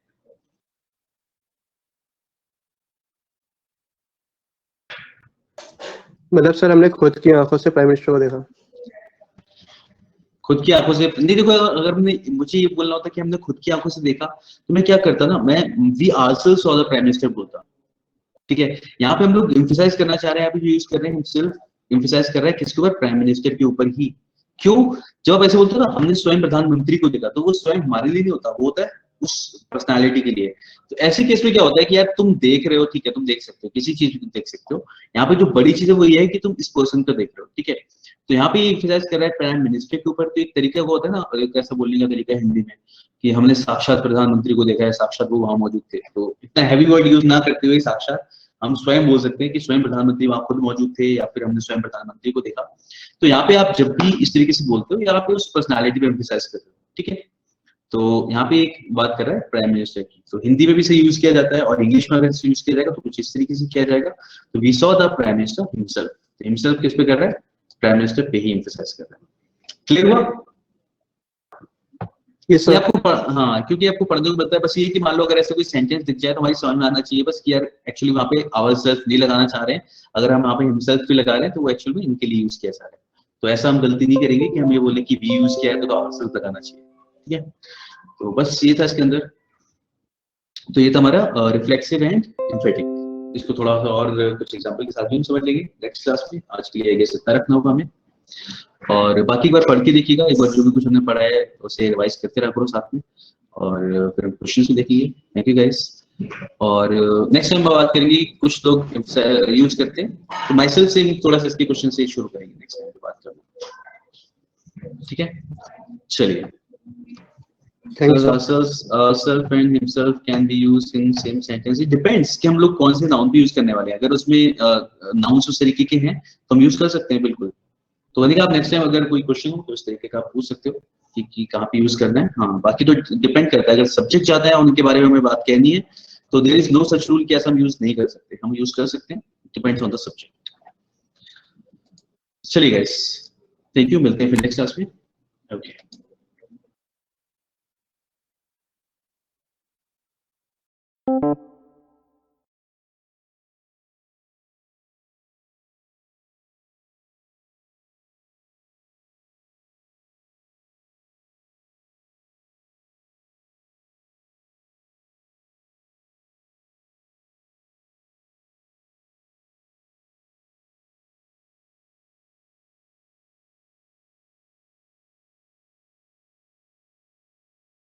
मतलब सर हमने खुद की आंखों से प्राइम मिनिस्टर को देखा। खुद की आंखों से नहीं, देखो अगर मुझे ये बोलना होता कि हमने खुद की आंखों से देखा, तो मैं क्या करता ना, मैं we also saw the prime minister बोलता। ठीक है, यहाँ पे हम लोग एम्फसाइज करना चाह रहे हैं, यहाँ पे जो यूज कर रहे हैं हिमसेल्फ, एम्फसाइज कर रहा है किसके ऊपर, प्राइम मिनिस्टर के ऊपर ही। क्यों, जब आप ऐसे बोलते हो ना हमने स्वयं प्रधानमंत्री को देखा, तो वो स्वयं हमारे लिए नहीं होता, वो होता है उस पर्सनालिटी के लिए। तो ऐसे केस में क्या होता है कि यार तुम देख रहे हो, ठीक है, तुम देख सकते हो किसी चीज को देख सकते हो, यहाँ पे जो बड़ी चीज है वो ये है कि तुम इस पर्सन को देख रहे हो। ठीक है, तो यहाँ पे एम्फसाइज कर रहा है प्राइम मिनिस्टर के ऊपर। तो एक तरीका वो होता है ना, एक ऐसा बोलने का तरीका है हिंदी में कि हमने साक्षात प्रधानमंत्री को देखा है, साक्षात वो वहां मौजूद थे। तो इतना हैवी वर्ड यूज ना करते हुए साक्षात हम स्वयं बोल सकते हैं कि स्वयं प्रधानमंत्री वहां खुद मौजूद थे, या फिर हमने स्वयं प्रधानमंत्री को देखा। तो यहाँ पे आप जब भी इस तरीके से बोलते हो, यहाँ पे उस पर्सनालिटी पे एम्फसाइज कर रहे हो। ठीक है, तो यहाँ पे एक बात कर रहा है प्राइम मिनिस्टर की, तो हिंदी में भी इसे यूज किया जाता है, और इंग्लिश में अगर इसे यूज किया जाएगा तो कुछ इस तरीके से किया जाएगा। तो we saw the prime minister himself, तो हिमसेल्फ किस पे कर रहा है, प्राइम मिनिस्टर पे ही एम्फसाइज कर रहा है। क्लियर हुआ ये आपको हाँ, क्योंकि आपको पढ़ने को मिलता है। बस ये कि मान लो अगर ऐसे कोई सेंटेंस दिख जाए तो हमारी समझ में आना चाहिए बस कि यार एक्चुअली वहाँ पे आवर नहीं लगाना चाह रहे हैं, अगर हम वहाँ पे हिमसेल्फ भी लगा रहे हैं तो वो एक्चुअली में इनके लिए यूज किया जा रहा है। तो ऐसा हम गलती नहीं करेंगे कि हम ये बोले कि वी यूज किया है तो आवर लगाना चाहिए। ठीक है, तो बस ये था इसके अंदर। तो ये था हमारा रिफ्लेक्सिव एंड एम्फेटिक। इसको थोड़ा सा और कुछ एग्जांपल के साथ भी हम समझ लेंगे नेक्स्ट क्लास में। आज के लिए आई गेस इतना रखना होगा हमें, और बाकी एक बार पढ़ के देखिएगा, एक बार जो भी कुछ हमने पढ़ा है उसे रिवाइज करते रहा करो साथ में, और फिर हम क्वेश्चन भी देखेंगे। Thank you guys. और नेक्स्ट टाइम बात करेंगे, कुछ लोग यूज करते हैं, तो माइसेल्फ से थोड़ा सा इसके क्वेश्चन से शुरू करेंगे नेक्स्ट टाइम बात करना। ठीक है, चलिए। Self and himself can be used in same sentence. It depends कि हम लोग कौन से नाउन पे यूज करने वाले हैं। अगर उसमें नाउन्स उस तरीके के हैं तो हम यूज कर सकते हैं बिल्कुल। तो वही आप नेक्स्ट टाइम अगर कोई क्वेश्चन हो तो इस तरीके का आप पूछ सकते हो कि कहाँ पे यूज करना है। हाँ, बाकी तो डिपेंड करता है, अगर सब्जेक्ट ज्यादा है उनके बारे में हमें बात कहनी है तो there is no such rule कि ऐसा हम यूज नहीं कर सकते, हम यूज कर सकते हैं, डिपेंड्स ऑन द सब्जेक्ट। चलिए गाइस, थैंक यू, मिलते हैं फिर नेक्स्ट क्लास में। ओके।